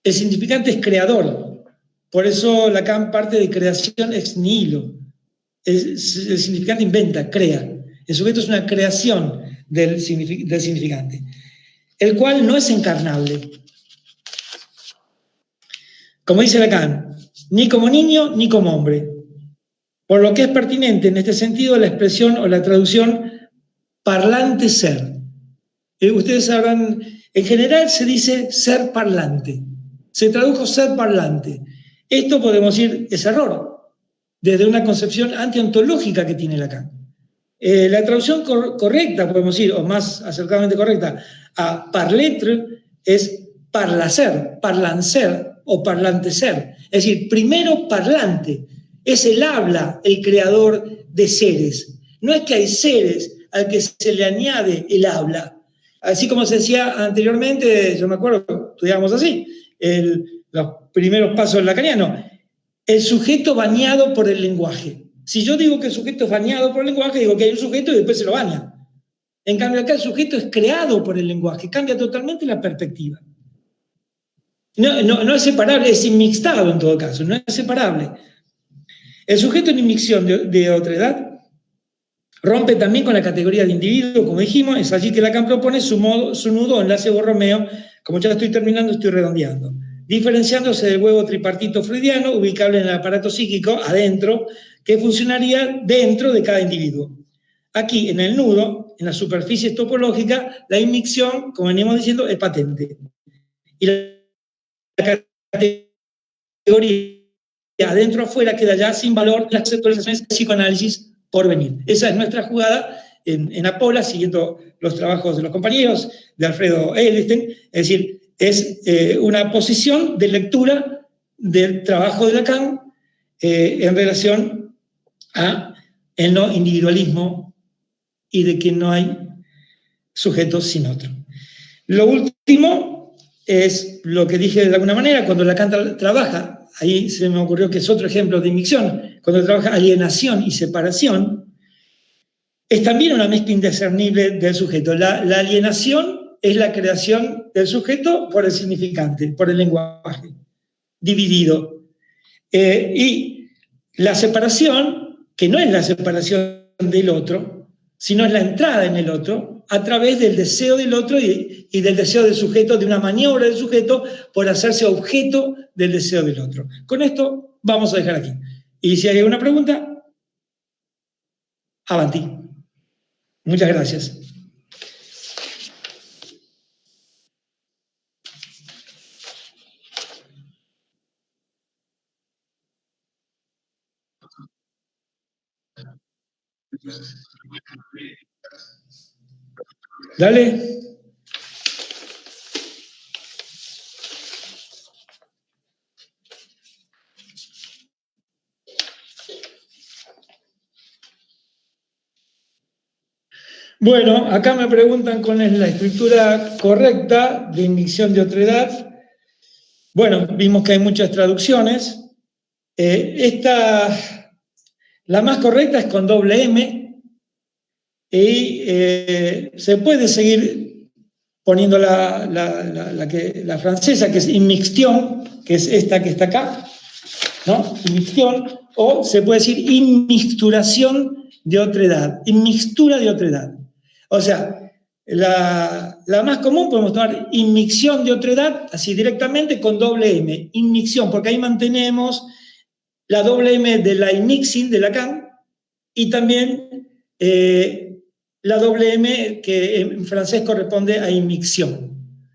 El significante es creador. Por eso Lacan parte de creación ex nihilo. El significante inventa, crea. El sujeto es una creación del significante, el cual no es encarnable. Como dice Lacan, ni como niño ni como hombre. Por lo que es pertinente en este sentido la expresión o la traducción parlante ser. Ustedes sabrán, en general se dice ser parlante. Se tradujo ser parlante. Esto podemos decir es error, desde una concepción antiontológica que tiene Lacan. La traducción correcta, podemos decir, o más acercadamente correcta, a parletre es parlacer, parlancer o parlantecer. Es decir, primero parlante, es el habla el creador de seres. No es que hay seres al que se le añade el habla. Así como se decía anteriormente, yo me acuerdo, estudiábamos así, los primeros pasos del lacaniano, el sujeto bañado por el lenguaje. Si yo digo que el sujeto es bañado por el lenguaje, digo que hay un sujeto y después se lo baña. En cambio acá el sujeto es creado por el lenguaje, cambia totalmente la perspectiva. No es separable, es inmixtado en todo caso, no es separable. El sujeto en inmixción de otredad rompe también con la categoría de individuo, como dijimos, es allí que Lacan propone su nudo enlace Borromeo, como ya estoy terminando, estoy redondeando, diferenciándose del huevo tripartito freudiano, ubicable en el aparato psíquico, adentro, que funcionaría dentro de cada individuo. Aquí, en el nudo, en la superficie topológica, la inmixción, como veníamos diciendo, es patente. Y la categoría adentro-afuera queda ya sin valor las conceptualizaciones de psicoanálisis por venir. Esa es nuestra jugada en Apola, siguiendo los trabajos de los compañeros, de Alfredo Edelstein, es decir, es una posición de lectura del trabajo de Lacan en relación a el no individualismo y de que no hay sujeto sin otro. Lo último es lo que dije de alguna manera, cuando Lacan trabaja, ahí se me ocurrió que es otro ejemplo de inmixción, cuando trabaja alienación y separación, es también una mezcla indiscernible del sujeto. La alienación es la creación del sujeto por el significante, por el lenguaje, dividido. Y la separación, que no es la separación del otro, sino es la entrada en el otro, a través del deseo del otro y del deseo del sujeto, de una maniobra del sujeto por hacerse objeto del deseo del otro. Con esto vamos a dejar aquí. Y si hay alguna pregunta, avanti. Muchas gracias. Dale. Bueno, acá me preguntan cuál es la estructura correcta de inmixción de otredad. Bueno, vimos que hay muchas traducciones. La más correcta es con doble M y se puede seguir poniendo la francesa, que es inmixtion, que es esta que está acá, ¿no? Inmixtion, o se puede decir inmixturación de otredad, inmixtura de otredad. O sea, la más común podemos tomar inmixción de otredad, así directamente con doble M, inmixción, porque ahí mantenemos la doble M de la immixing de Lacan y también la doble M, que en francés corresponde a inmicción.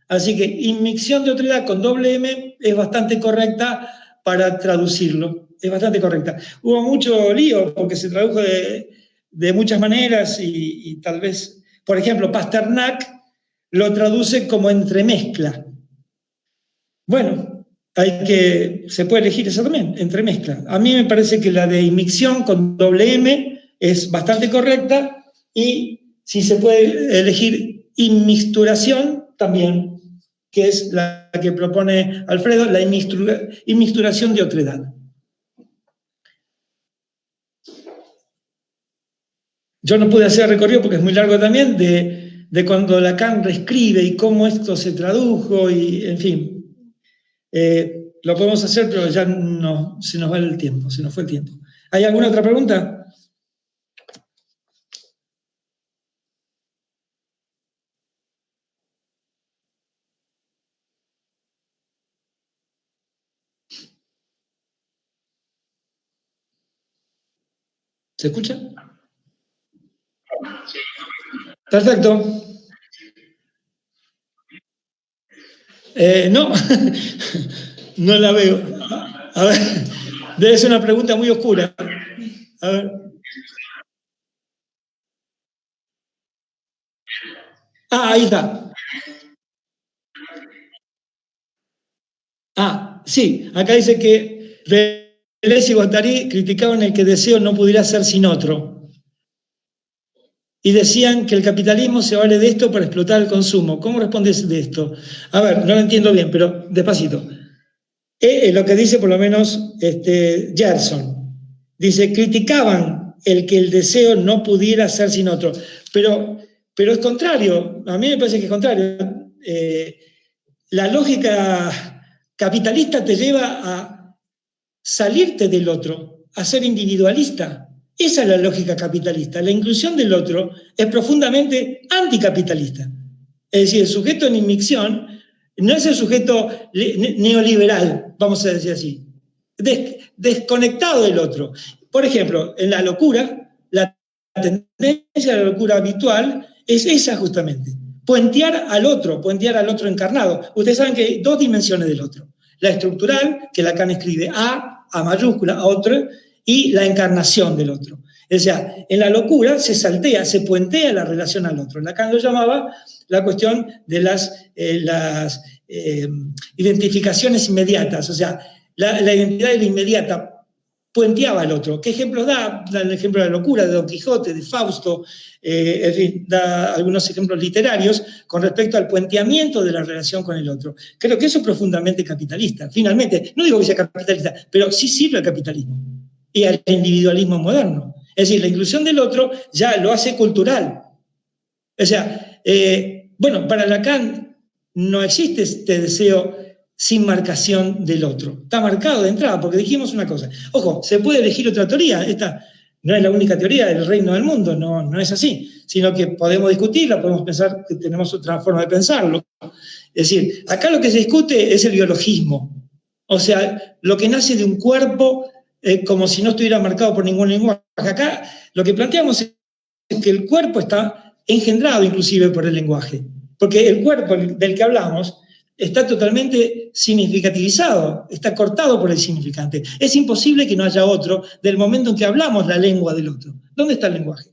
Así que inmicción de otredad con doble M es bastante correcta para traducirlo. Es bastante correcta. Hubo mucho lío porque se tradujo de muchas maneras y tal vez, por ejemplo, Pasternak lo traduce como entremezcla. Bueno, se puede elegir eso también, entremezcla. A mí me parece que la de inmicción con doble M es bastante correcta y si se puede elegir inmixturación también, que es la que propone Alfredo, la inmixturación de otredad. Yo no pude hacer recorrido porque es muy largo también de cuando Lacan reescribe y cómo esto se tradujo y, en fin, lo podemos hacer, pero ya no, se nos va el tiempo, se nos fue el tiempo. ¿Hay alguna otra pregunta? ¿Se escucha? Perfecto. No, no la veo. A ver, debe ser una pregunta muy oscura. A ver. Ahí está. Sí, acá dice que Deleuze y Guattari criticaban el que deseo no pudiera ser sin otro. Y decían que el capitalismo se vale de esto para explotar el consumo. ¿Cómo respondes de esto? A ver, no lo entiendo bien, pero despacito. Lo que dice por lo menos Gerson. Dice, criticaban el que el deseo no pudiera ser sin otro. Pero es contrario, a mí me parece que es contrario. La lógica capitalista te lleva a salirte del otro, a ser individualista. Esa es la lógica capitalista. La inclusión del otro es profundamente anticapitalista. Es decir, el sujeto en inmixción no es el sujeto neoliberal, vamos a decir así, desconectado del otro. Por ejemplo, en la locura, la tendencia de la locura habitual es esa justamente, puentear al otro encarnado. Ustedes saben que hay dos dimensiones del otro. La estructural, que Lacan escribe A mayúscula, a otro, y la encarnación del otro. O sea, en la locura se saltea, se puentea la relación al otro. Lacan lo llamaba la cuestión de las identificaciones inmediatas, o sea, la identidad de la inmediata puenteaba al otro. ¿Qué ejemplos da? Da el ejemplo de la locura, de Don Quijote, de Fausto, en fin, da algunos ejemplos literarios con respecto al puenteamiento de la relación con el otro. Creo que eso es profundamente capitalista. Finalmente, no digo que sea capitalista, pero sí sirve al capitalismo y al individualismo moderno. Es decir, la inclusión del otro ya lo hace cultural. O sea, bueno, para Lacan no existe este deseo sin marcación del otro. Está marcado de entrada, porque dijimos una cosa. Ojo, se puede elegir otra teoría. Esta no es la única teoría del reino del mundo, no es así. Sino que podemos discutirla, podemos pensar que tenemos otra forma de pensarlo. Es decir, acá lo que se discute es el biologismo. O sea, lo que nace de un cuerpo como si no estuviera marcado por ningún lenguaje. Acá lo que planteamos es que el cuerpo está engendrado inclusive por el lenguaje. Porque el cuerpo del que hablamos está totalmente significativizado, está cortado por el significante. Es imposible que no haya otro del momento en que hablamos la lengua del otro. ¿Dónde está el lenguaje?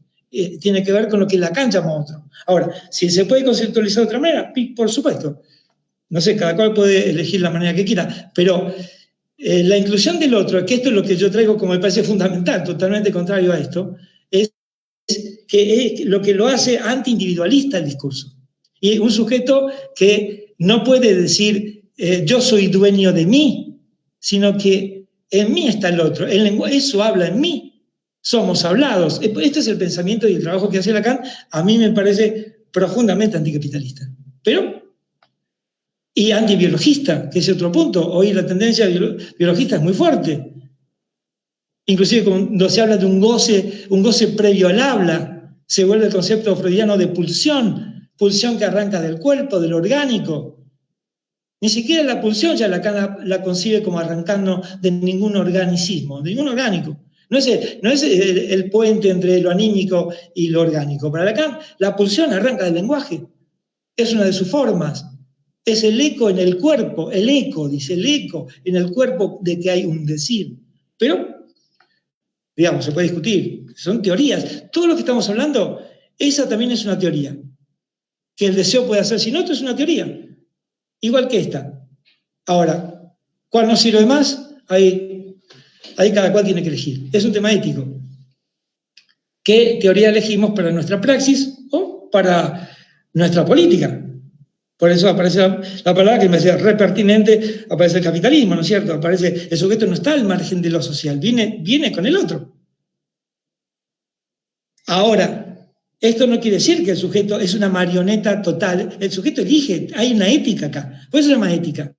Tiene que ver con lo que Lacan llama otro. Ahora, si se puede conceptualizar de otra manera, por supuesto. No sé, cada cual puede elegir la manera que quiera, pero la inclusión del otro, que esto es lo que yo traigo como me parece fundamental, totalmente contrario a esto, es que es lo que lo hace anti-individualista el discurso. Y un sujeto que no puede decir yo soy dueño de mí, sino que en mí está el otro. El lenguaje, eso habla en mí. Somos hablados. Este es el pensamiento y el trabajo que hace Lacan. A mí me parece profundamente anticapitalista. Y antibiologista, que es otro punto. Hoy la tendencia biologista es muy fuerte. Inclusive cuando se habla de un goce previo al habla, se vuelve el concepto freudiano de pulsión que arranca del cuerpo, del orgánico. Ni siquiera la pulsión ya Lacan la concibe como arrancando de ningún organicismo, de ningún orgánico. No es el puente entre lo anímico y lo orgánico. Para Lacan, la pulsión arranca del lenguaje. Es una de sus formas. Es el eco en el cuerpo, el eco en el cuerpo de que hay un decir. Pero, digamos, se puede discutir, son teorías. Todo lo que estamos hablando, esa también es una teoría. Que el deseo puede hacer sin otro es una teoría. Igual que esta. Ahora, ¿cuál nos sirve más? Ahí cada cual tiene que elegir. Es un tema ético. ¿Qué teoría elegimos para nuestra praxis o para nuestra política? Por eso aparece la palabra que me decía re pertinente, aparece el capitalismo, ¿no es cierto? Aparece, el sujeto no está al margen de lo social, viene con el otro. Ahora, esto no quiere decir que el sujeto es una marioneta total, el sujeto elige, hay una ética acá, por eso se llama ética,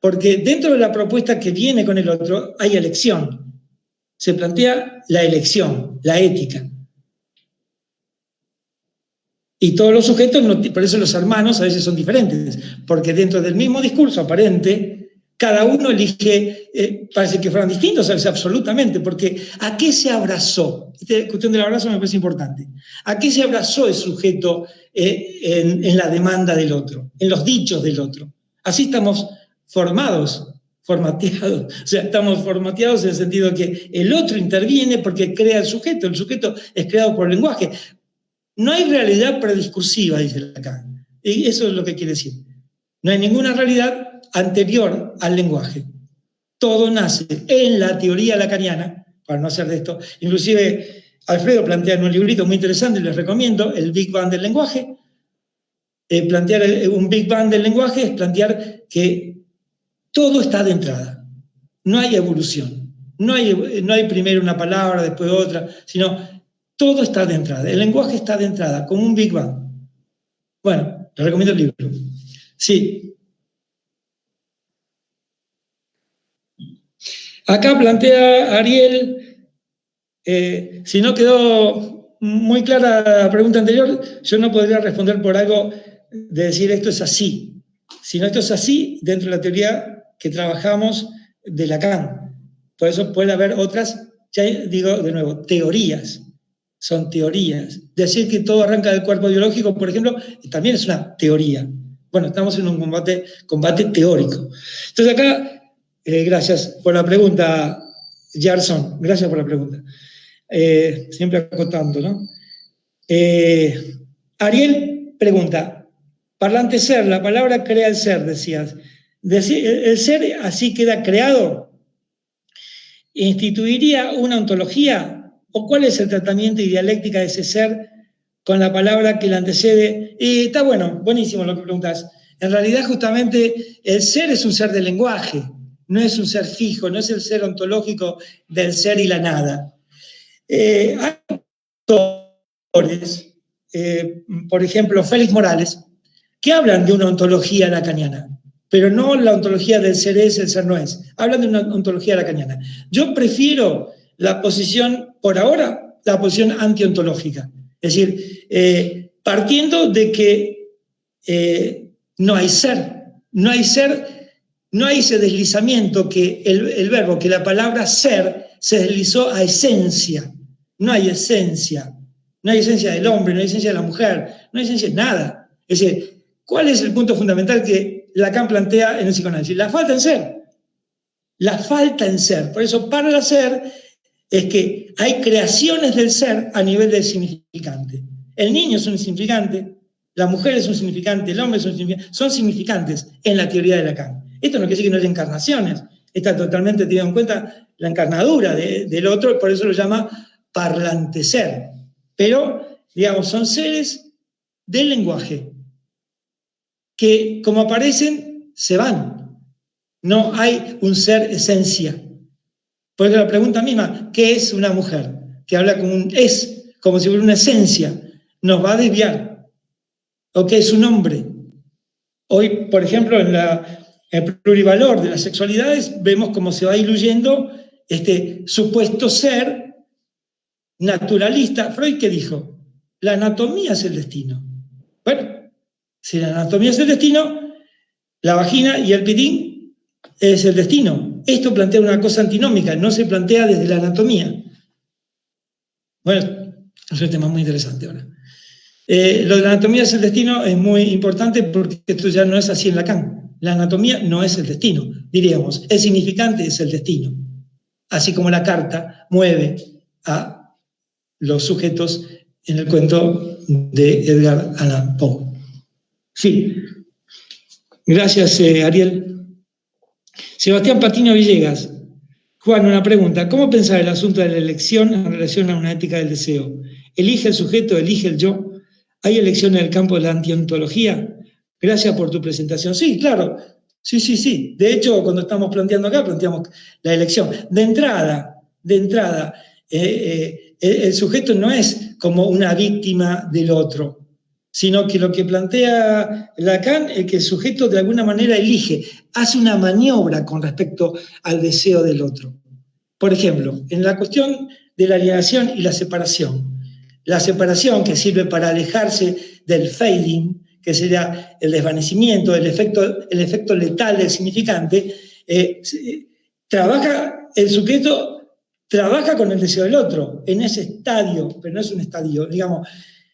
porque dentro de la propuesta que viene con el otro hay elección, se plantea la elección, la ética. Y todos los sujetos, por eso los hermanos a veces son diferentes, porque dentro del mismo discurso aparente, cada uno elige, parece que fueran distintos, absolutamente, porque ¿a qué se abrazó? Esta cuestión del abrazo me parece importante. ¿A qué se abrazó el sujeto en la demanda del otro, en los dichos del otro? Así estamos formateados. O sea, estamos formateados en el sentido que el otro interviene porque crea el sujeto es creado por el lenguaje. No hay realidad prediscursiva, dice Lacan. Y eso es lo que quiere decir. No hay ninguna realidad anterior al lenguaje. Todo nace en la teoría lacaniana, para no hacer de esto. Inclusive Alfredo plantea en un librito muy interesante, les recomiendo, el Big Bang del lenguaje. Plantear un Big Bang del lenguaje es plantear que todo está de entrada. No hay evolución. No hay primero una palabra, después otra, sino todo está de entrada. El lenguaje está de entrada, como un Big Bang. Bueno, les recomiendo el libro. Sí. Acá plantea Ariel, si no quedó muy clara la pregunta anterior, yo no podría responder por algo de decir esto es así. Sino esto es así dentro de la teoría que trabajamos de Lacan. Por eso puede haber otras, ya digo de nuevo, teorías. Son teorías. Decir que todo arranca del cuerpo biológico, por ejemplo, también es una teoría. Bueno, estamos en un combate teórico. Entonces acá, gracias por la pregunta, Gerson, gracias por la pregunta. Siempre acotando, ¿no? Ariel pregunta, parlante ser, la palabra crea el ser, decías. ¿El ser así queda creado? ¿Instituiría una ontología? ¿O cuál es el tratamiento y dialéctica de ese ser con la palabra que le antecede? Y está bueno, buenísimo lo que preguntas. En realidad, justamente, el ser es un ser del lenguaje, no es un ser fijo, no es el ser ontológico del ser y la nada. Hay autores, por ejemplo, Félix Morales, que hablan de una ontología lacaniana, pero no la ontología del ser es, el ser no es. Hablan de una ontología lacaniana. Yo prefiero la posición, por ahora, la posición antiontológica. Es decir, partiendo de que no hay ser, no hay ese deslizamiento que el verbo, que la palabra ser se deslizó a esencia. No hay esencia. No hay esencia del hombre, no hay esencia de la mujer, no hay esencia de nada. Es decir, ¿cuál es el punto fundamental que Lacan plantea en el psicoanálisis? La falta en ser. La falta en ser. Por eso, para el ser, es que hay creaciones del ser a nivel del significante. El niño es un significante, la mujer es un significante, el hombre es un significante, son significantes en la teoría de Lacan. Esto no quiere decir que no haya encarnaciones, está totalmente tenido en cuenta la encarnadura del otro, por eso lo llama parlante ser. Pero, digamos, son seres del lenguaje que, como aparecen, se van. No hay un ser esencia. Porque la pregunta misma, ¿qué es una mujer? Que habla como un es, como si fuera una esencia, nos va a desviar. ¿O qué es un hombre? Hoy, por ejemplo, en el plurivalor de las sexualidades, vemos cómo se va diluyendo este supuesto ser naturalista. Freud, ¿qué dijo? La anatomía es el destino. Bueno, si la anatomía es el destino, la vagina y el pitín es el destino. Esto plantea una cosa antinómica, no se plantea desde la anatomía, Bueno, es un tema muy interesante ahora. Lo de la anatomía es el destino es muy importante porque esto ya no es así en Lacan. La anatomía no es el destino, diríamos. El significante es el destino. Así como la carta mueve a los sujetos en el cuento de Edgar Allan Poe. Sí. Gracias, Ariel. Sebastián Patiño Villegas. Juan, una pregunta. ¿Cómo pensar el asunto de la elección en relación a una ética del deseo? ¿Elige el sujeto, elige el yo? ¿Hay elección en el campo de la antiontología? Gracias por tu presentación. Sí, claro. Sí. De hecho, cuando estamos planteando acá, planteamos la elección. De entrada, el sujeto no es como una víctima del otro, sino que lo que plantea Lacan es que el sujeto de alguna manera elige, hace una maniobra con respecto al deseo del otro. Por ejemplo, en la cuestión de la alienación y la separación que sirve para alejarse del fading, que sería el desvanecimiento, el efecto letal del significante, el sujeto trabaja con el deseo del otro, en ese estadio, pero no es un estadio, digamos,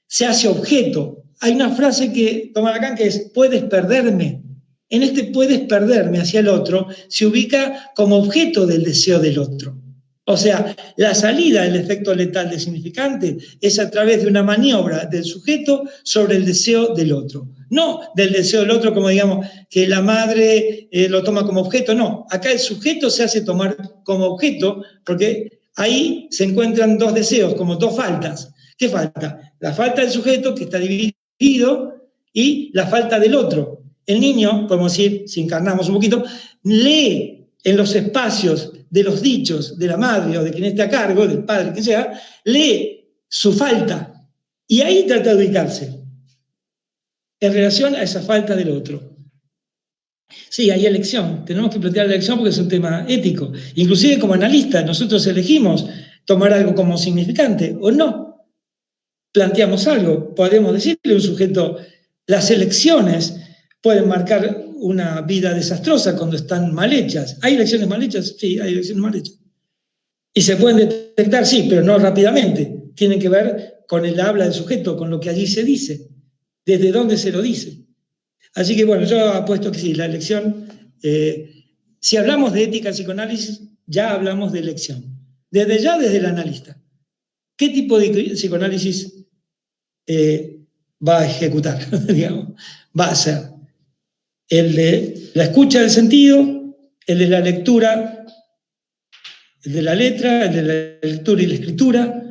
se hace objeto. Hay una frase que toma Lacan que es, puedes perderme. En este puedes perderme hacia el otro se ubica como objeto del deseo del otro. O sea, la salida del efecto letal del significante es a través de una maniobra del sujeto sobre el deseo del otro. No del deseo del otro como digamos que la madre lo toma como objeto, no. Acá el sujeto se hace tomar como objeto porque ahí se encuentran dos deseos, como dos faltas. ¿Qué falta? La falta del sujeto que está dividido y la falta del otro. El niño, podemos decir, si encarnamos un poquito, lee en los espacios de los dichos de la madre o de quien esté a cargo, del padre, que sea, lee su falta y ahí trata de ubicarse en relación a esa falta del otro. Sí, hay elección, tenemos que plantear la elección porque es un tema ético. Inclusive como analistas, nosotros elegimos tomar algo como significante o no. Planteamos algo, podemos decirle a un sujeto, las elecciones pueden marcar una vida desastrosa cuando están mal hechas. ¿Hay elecciones mal hechas? Sí, hay elecciones mal hechas. Y se pueden detectar, sí, pero no rápidamente. Tienen que ver con el habla del sujeto, con lo que allí se dice, desde dónde se lo dice. Así que bueno, yo apuesto que sí, la elección, si hablamos de ética en psicoanálisis, ya hablamos de elección. Desde el analista. ¿Qué tipo de psicoanálisis va a ejecutar? Digamos, va a hacer el de la escucha del sentido, el de la lectura, el de la letra, el de la lectura y la escritura.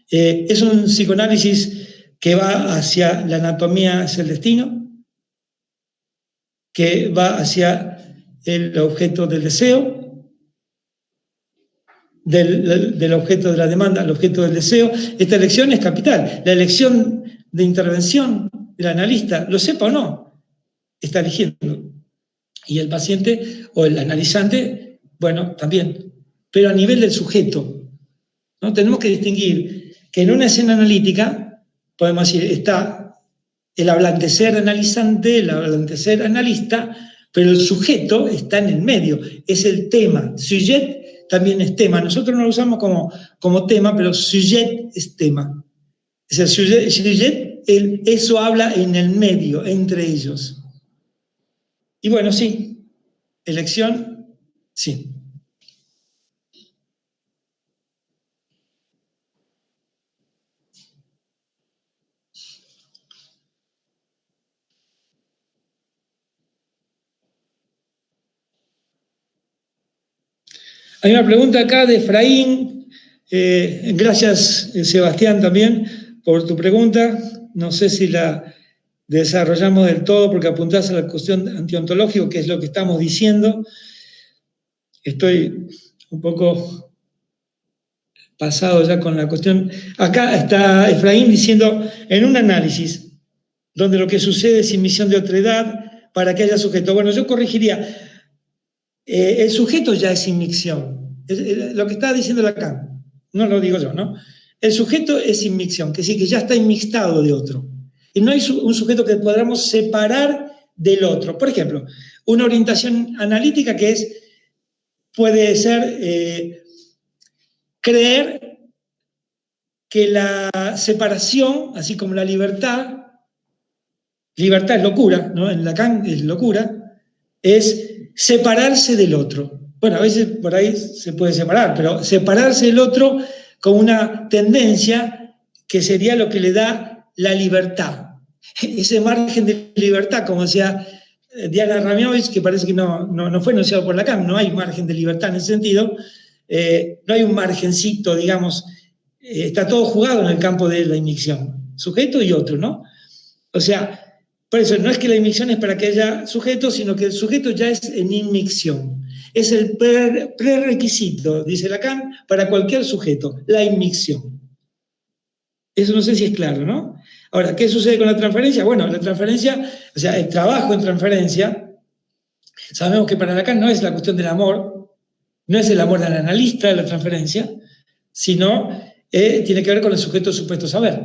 Es un psicoanálisis que va hacia la anatomía es el destino, que va hacia el objeto del deseo, del objeto de la demanda al objeto del deseo. Esta elección es capital. La elección de intervención del analista, lo sepa o no, está eligiendo. Y el paciente o el analizante, bueno, también. Pero a nivel del sujeto, ¿no? Tenemos que distinguir que en una escena analítica, podemos decir, está el hablantecer analizante, el hablantecer analista, pero el sujeto está en el medio, es el tema. Sujet también es tema. Nosotros no lo usamos como tema, pero sujet es tema. Es el sujet, eso habla en el medio, entre ellos. Y bueno, sí, elección, sí. Hay una pregunta acá de Efraín. Gracias, Sebastián, también por tu pregunta. No sé si la desarrollamos del todo porque apuntás a la cuestión antiontológica, que es lo que estamos diciendo. Estoy un poco pasado ya con la cuestión. Acá está Efraín diciendo, en un análisis donde lo que sucede es inmisión de otredad para que haya sujeto. Bueno, yo corregiría, el sujeto ya es inmicción. Lo que está diciendo Lacan, no lo digo yo, ¿no? El sujeto es inmicción, que sí, que ya está inmixtado de otro. Y no hay un sujeto que podamos separar del otro. Por ejemplo, una orientación analítica que puede ser creer que la separación, así como la libertad es locura, ¿no? En Lacan es locura, es separarse del otro. Bueno, a veces por ahí se puede separar, pero separarse del otro con una tendencia que sería lo que le da la libertad. Ese margen de libertad, como decía Diana Ramiovich, que parece que no fue enunciado por Lacan, no hay margen de libertad en ese sentido, no hay un margencito, digamos, está todo jugado en el campo de la inmixción, sujeto y otro, ¿no? O sea, por eso no es que la inmixción es para que haya sujeto, sino que el sujeto ya es en inmixción. Es el prerequisito, dice Lacan, para cualquier sujeto, la inmixción. Eso no sé si es claro, ¿no? Ahora, ¿qué sucede con la transferencia? Bueno, la transferencia, o sea, el trabajo en transferencia, sabemos que para Lacan no es la cuestión del amor, no es el amor del analista de la transferencia, sino tiene que ver con el sujeto supuesto saber,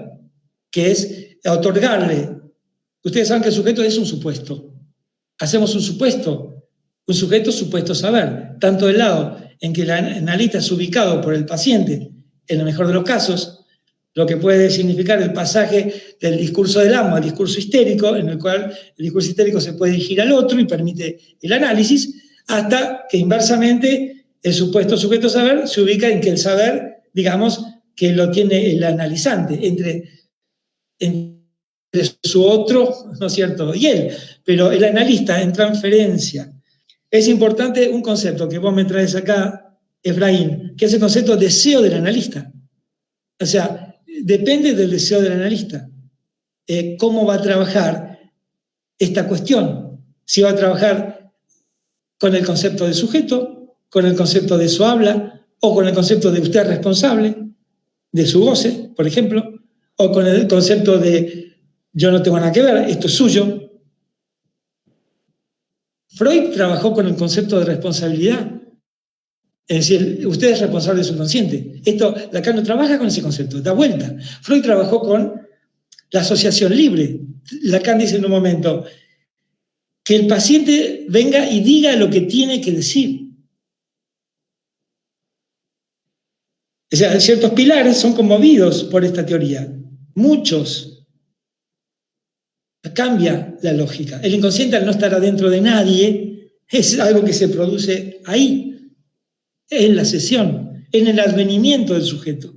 que es otorgarle. Ustedes saben que el sujeto es un supuesto. Hacemos un supuesto, un sujeto supuesto saber, tanto del lado en que el analista es ubicado por el paciente, en el mejor de los casos, lo que puede significar el pasaje del discurso del amo al discurso histérico, en el cual el discurso histérico se puede dirigir al otro y permite el análisis, hasta que inversamente el supuesto sujeto saber se ubica en que el saber, digamos, que lo tiene el analizante, entre su otro, ¿no es cierto?, y él. Pero el analista en transferencia, es importante un concepto que vos me traes acá, Efraín, que es el concepto de deseo del analista. O sea, depende del deseo del analista. ¿Cómo va a trabajar esta cuestión? Si va a trabajar con el concepto de sujeto, con el concepto de su habla, o con el concepto de usted es responsable, de su goce, por ejemplo, o con el concepto de yo no tengo nada que ver, esto es suyo. Freud trabajó con el concepto de responsabilidad. Es decir, usted es responsable de su consciente. Esto, Lacan no trabaja con ese concepto, da vuelta. Freud trabajó con la asociación libre. Lacan dice en un momento que el paciente venga y diga lo que tiene que decir. O sea, ciertos pilares son conmovidos por esta teoría. Muchos. Cambia la lógica. El inconsciente, al no estar adentro de nadie, es algo que se produce ahí, en la sesión, en el advenimiento del sujeto.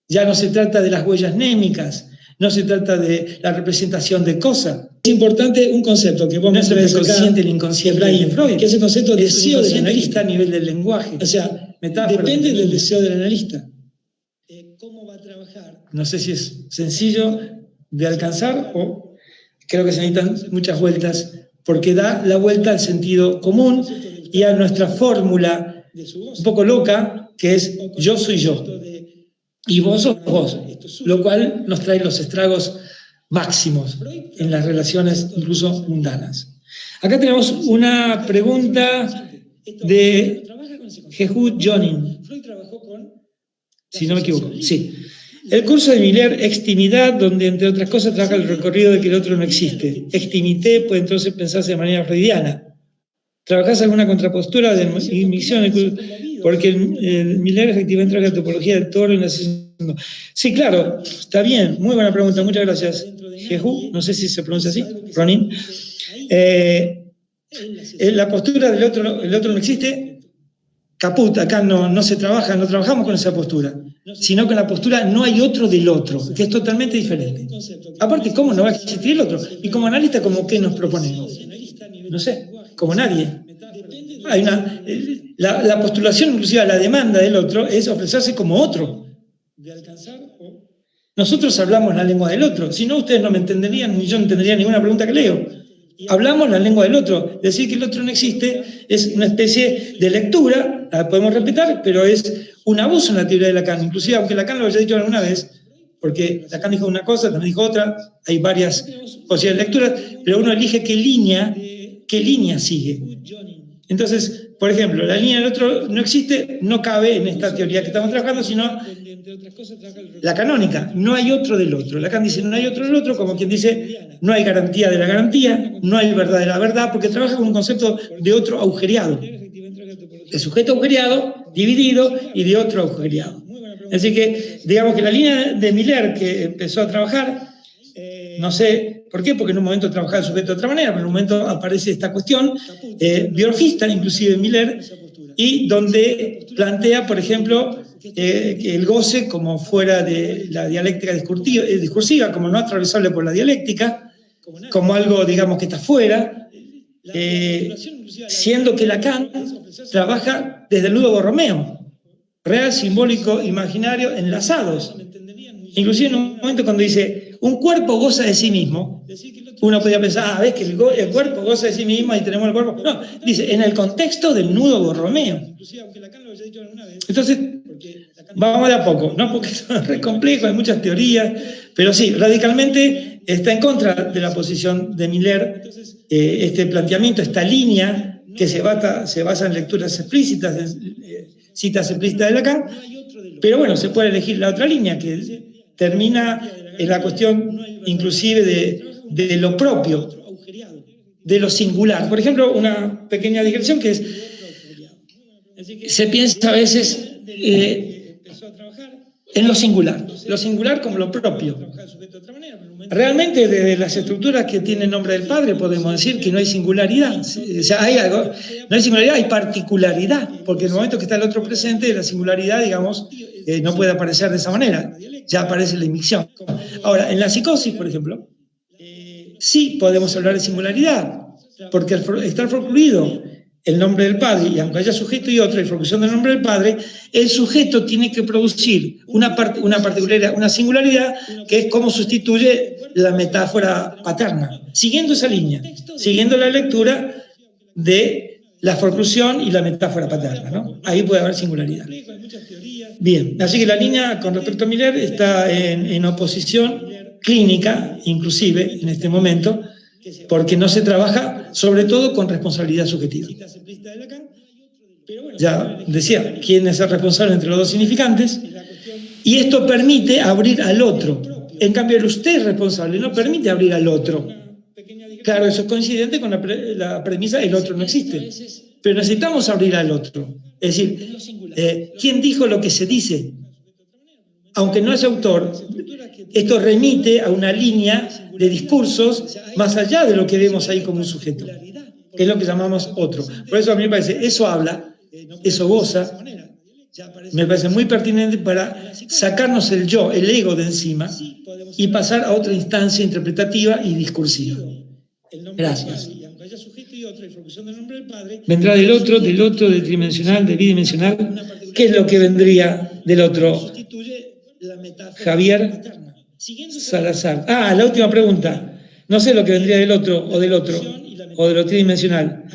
Ya no se trata de las huellas némicas, no se trata de la representación de cosas. Es importante un concepto que vos mencionás, el consciente, el inconsciente y en Freud, que es el concepto de deseo del analista a nivel del lenguaje. O sea, depende del deseo del analista. ¿Cómo va a trabajar? No sé si es sencillo de alcanzar o creo que se necesitan muchas vueltas porque da la vuelta al sentido común y a nuestra fórmula un poco loca que es yo soy yo y vos sos vos, lo cual nos trae los estragos máximos en las relaciones incluso mundanas. Acá tenemos una pregunta de Jehu Jonin, si no me equivoco, sí. El curso de Miller, Extimidad, donde entre otras cosas trabaja el recorrido de que el otro no existe. Extimité puede entonces pensarse de manera freudiana. ¿Trabajás alguna contrapostura de inmisión? Porque el Miller efectivamente trabaja la topología del toro en la sesión. Sí, claro, está bien, muy buena pregunta, muchas gracias. Jehu, no sé si se pronuncia así, Ronin. La postura del otro, el otro no existe, caput, acá no se trabaja, no trabajamos con esa postura, sino con la postura no hay otro del otro, que es totalmente diferente. Aparte, ¿cómo no va a existir el otro? Y como analista, ¿cómo qué nos proponemos? No sé, como nadie. Hay la postulación inclusive a la demanda del otro es ofrecerse como otro. Nosotros hablamos la lengua del otro, si no ustedes no me entenderían, ni yo no entendería ninguna pregunta que leo. Hablamos la lengua del otro. Decir que el otro no existe es una especie de lectura, la podemos respetar, pero es un abuso en la teoría de Lacan. Inclusive, aunque Lacan lo haya dicho alguna vez, porque Lacan dijo una cosa, también dijo otra, hay varias posibles lecturas, pero uno elige qué línea sigue. Entonces, por ejemplo, la línea del otro no existe, no cabe en esta teoría que estamos trabajando, sino la canónica, no hay otro del otro. Lacan dice no hay otro del otro, como quien dice no hay garantía de la garantía, no hay verdad de la verdad, porque trabaja con un concepto de otro agujereado. De sujeto agujereado, dividido, y de otro agujereado. Así que, digamos que la línea de Miller que empezó a trabajar, no sé por qué, porque en un momento trabajaba el sujeto de otra manera, pero en un momento aparece esta cuestión, biologista, inclusive Miller, y donde plantea, por ejemplo, que el goce como fuera de la dialéctica discursiva, como no atravesable por la dialéctica, como algo, digamos, que está fuera, siendo que Lacan trabaja desde el nudo borromeo, real, simbólico, imaginario, enlazados. Inclusive en un momento cuando dice, un cuerpo goza de sí mismo, uno podría pensar, ves que el cuerpo goza de sí mismo y tenemos el cuerpo. No, dice, en el contexto del nudo borromeo. Entonces, vamos de a poco, ¿no? Porque es re complejo, hay muchas teorías, pero sí, radicalmente está en contra de la posición de Miller, este planteamiento, esta línea que se basa en lecturas explícitas, citas explícitas de Lacan, pero bueno, se puede elegir la otra línea que termina en la cuestión inclusive de lo propio, de lo singular. Por ejemplo, una pequeña digresión que es, se piensa a veces en lo singular como lo propio. Realmente desde las estructuras que tienen nombre del Padre podemos decir que no hay singularidad. O sea, hay algo, no hay singularidad, hay particularidad, porque en el momento que está el otro presente, la singularidad, digamos, no puede aparecer de esa manera, ya aparece la inmixción. Ahora, en la psicosis, por ejemplo, sí podemos hablar de singularidad, porque al estar procluido el nombre del Padre, y aunque haya sujeto y otro, y formación del nombre del Padre, el sujeto tiene que producir una particularidad, una singularidad, que es cómo sustituye la metáfora paterna, siguiendo esa línea, siguiendo la lectura de la forclusión y la metáfora paterna, ¿no? Ahí puede haber singularidad. Bien, así que la línea con respecto a Miller está en oposición clínica, inclusive, en este momento, porque no se trabaja sobre todo con responsabilidad subjetiva. Ya decía, ¿quién es el responsable entre los dos significantes? Y esto permite abrir al otro. En cambio, el usted responsable no permite abrir al otro. Claro, eso es coincidente con la premisa el otro no existe. Pero necesitamos abrir al otro. Es decir, ¿quién dijo lo que se dice? Aunque no es autor, esto remite a una línea de discursos más allá de lo que vemos ahí como un sujeto, que es lo que llamamos otro. Por eso a mí me parece, eso habla, eso goza, me parece muy pertinente para sacarnos el yo, el ego de encima y pasar a otra instancia interpretativa y discursiva. Gracias. Vendrá del otro, tridimensional, de bidimensional. ¿Qué es lo que vendría del otro? Javier Salazar. La última pregunta. No sé lo que vendría del otro, o de lo tridimensional.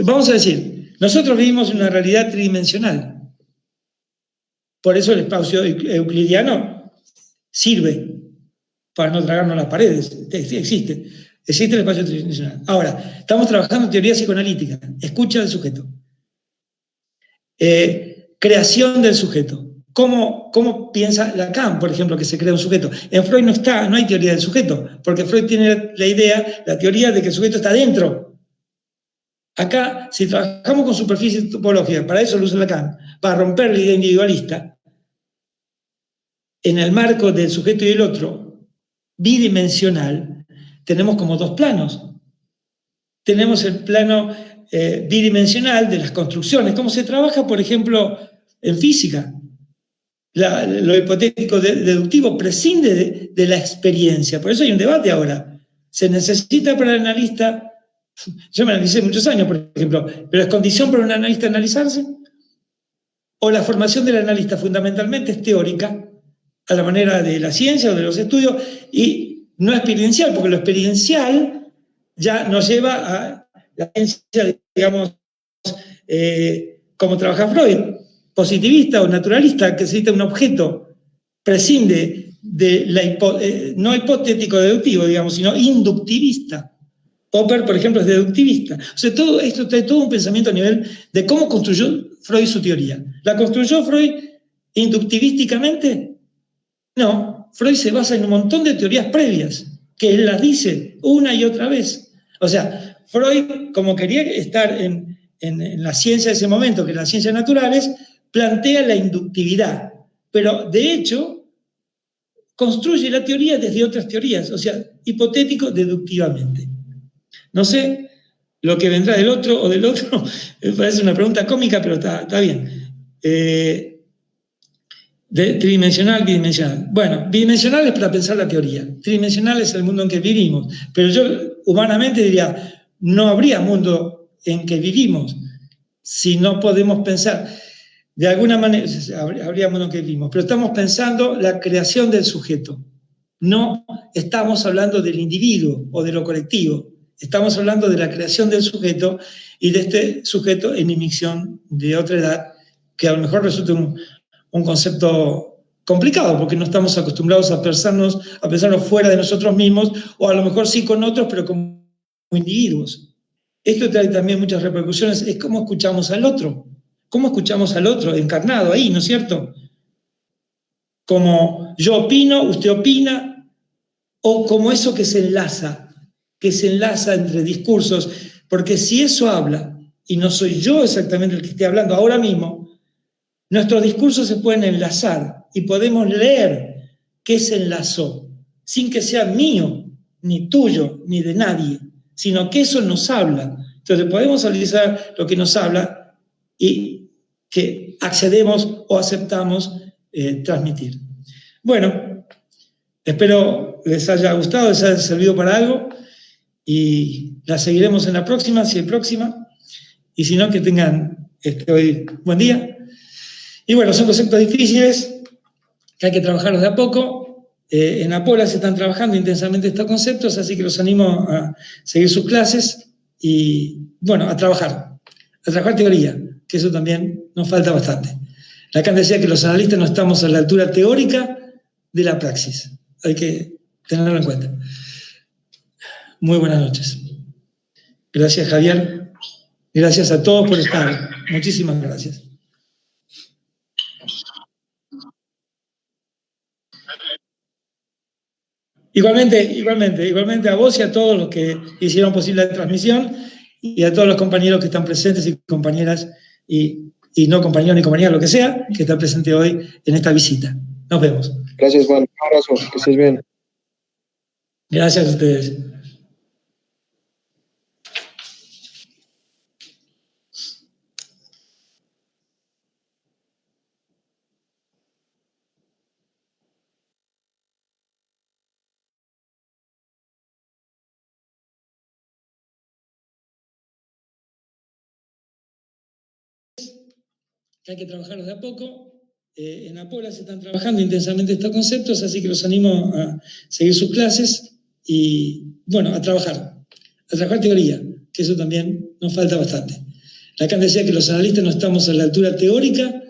Vamos a decir, nosotros vivimos en una realidad tridimensional. Por eso el espacio euclidiano sirve para no tragarnos las paredes. Existe el espacio tridimensional. Ahora, estamos trabajando en teoría psicoanalítica. Escucha del sujeto. Creación del sujeto. ¿Cómo piensa Lacan, por ejemplo, que se crea un sujeto? En Freud no hay teoría del sujeto, porque Freud tiene la teoría de que el sujeto está dentro. Acá, si trabajamos con superficie topológica, para eso lo usa Lacan, para romper la idea individualista, en el marco del sujeto y el otro, bidimensional, tenemos como dos planos. Tenemos el plano bidimensional de las construcciones, cómo se trabaja, por ejemplo, en física. Lo hipotético deductivo prescinde de la experiencia. Por eso hay un debate ahora. Se necesita para el analista, yo me analicé muchos años, por ejemplo, pero ¿es condición para un analista analizarse? ¿O la formación del analista fundamentalmente es teórica, a la manera de la ciencia o de los estudios, y no experiencial? Porque lo experiencial ya nos lleva a la ciencia, digamos, como trabaja Freud, positivista o naturalista, que necesita un objeto, prescinde de no hipotético deductivo, digamos, sino inductivista. Popper, por ejemplo, es deductivista. O sea, todo esto trae todo un pensamiento a nivel de cómo construyó Freud su teoría. ¿La construyó Freud inductivísticamente? No, Freud se basa en un montón de teorías previas, que él las dice una y otra vez. O sea, Freud, como quería estar en la ciencia de ese momento, que eran las ciencias naturales, plantea la inductividad. pero de hecho construye la teoría desde otras teorías, o sea, hipotético deductivamente. No sé lo que vendrá del otro o del otro, me parece una pregunta cómica, pero está bien. Tridimensional, bidimensional. Bueno, bidimensional es para pensar la teoría, tridimensional es el mundo en que vivimos, pero yo humanamente diría, no habría mundo en que vivimos si no podemos pensar. De alguna manera, habría mundo en que vivimos, pero estamos pensando la creación del sujeto. No estamos hablando del individuo o de lo colectivo, estamos hablando de la creación del sujeto y de este sujeto en emisión de otra edad, que a lo mejor resulta un concepto complicado, porque no estamos acostumbrados a pensarnos fuera de nosotros mismos, o a lo mejor sí con otros, pero como individuos. Esto trae también muchas repercusiones, es cómo escuchamos al otro. ¿Cómo escuchamos al otro? Encarnado ahí, ¿no es cierto? Como yo opino, usted opina, o como eso que se enlaza entre discursos, porque si eso habla, y no soy yo exactamente el que esté hablando ahora mismo, nuestros discursos se pueden enlazar y podemos leer qué se enlazó, sin que sea mío, ni tuyo, ni de nadie, sino que eso nos habla. Entonces podemos analizar lo que nos habla y que accedemos o aceptamos transmitir. Bueno, espero les haya gustado, les haya servido para algo y la seguiremos en la próxima, si hay próxima, y si no, que tengan hoy buen día. Y bueno, son conceptos difíciles que hay que trabajarlos de a poco. En Apola se están trabajando intensamente estos conceptos, así que los animo a seguir sus clases y, bueno, a trabajar teoría, que eso también nos falta bastante. Lacan decía que los analistas no estamos a la altura teórica de la praxis. Hay que tenerlo en cuenta. Muy buenas noches. Gracias, Javier. Gracias a todos por estar. Muchísimas gracias. Igualmente a vos y a todos los que hicieron posible la transmisión y a todos los compañeros que están presentes y compañeras y no compañeros ni compañeras, lo que sea, que están presentes hoy en esta visita. Nos vemos. Gracias, Juan. Un abrazo. Que estés bien. Gracias a ustedes. Que hay que trabajarlos de a poco. En Apola se están trabajando intensamente estos conceptos, así que los animo a seguir sus clases y, bueno, a trabajar teoría, que eso también nos falta bastante. Lacan decía que los analistas no estamos a la altura teórica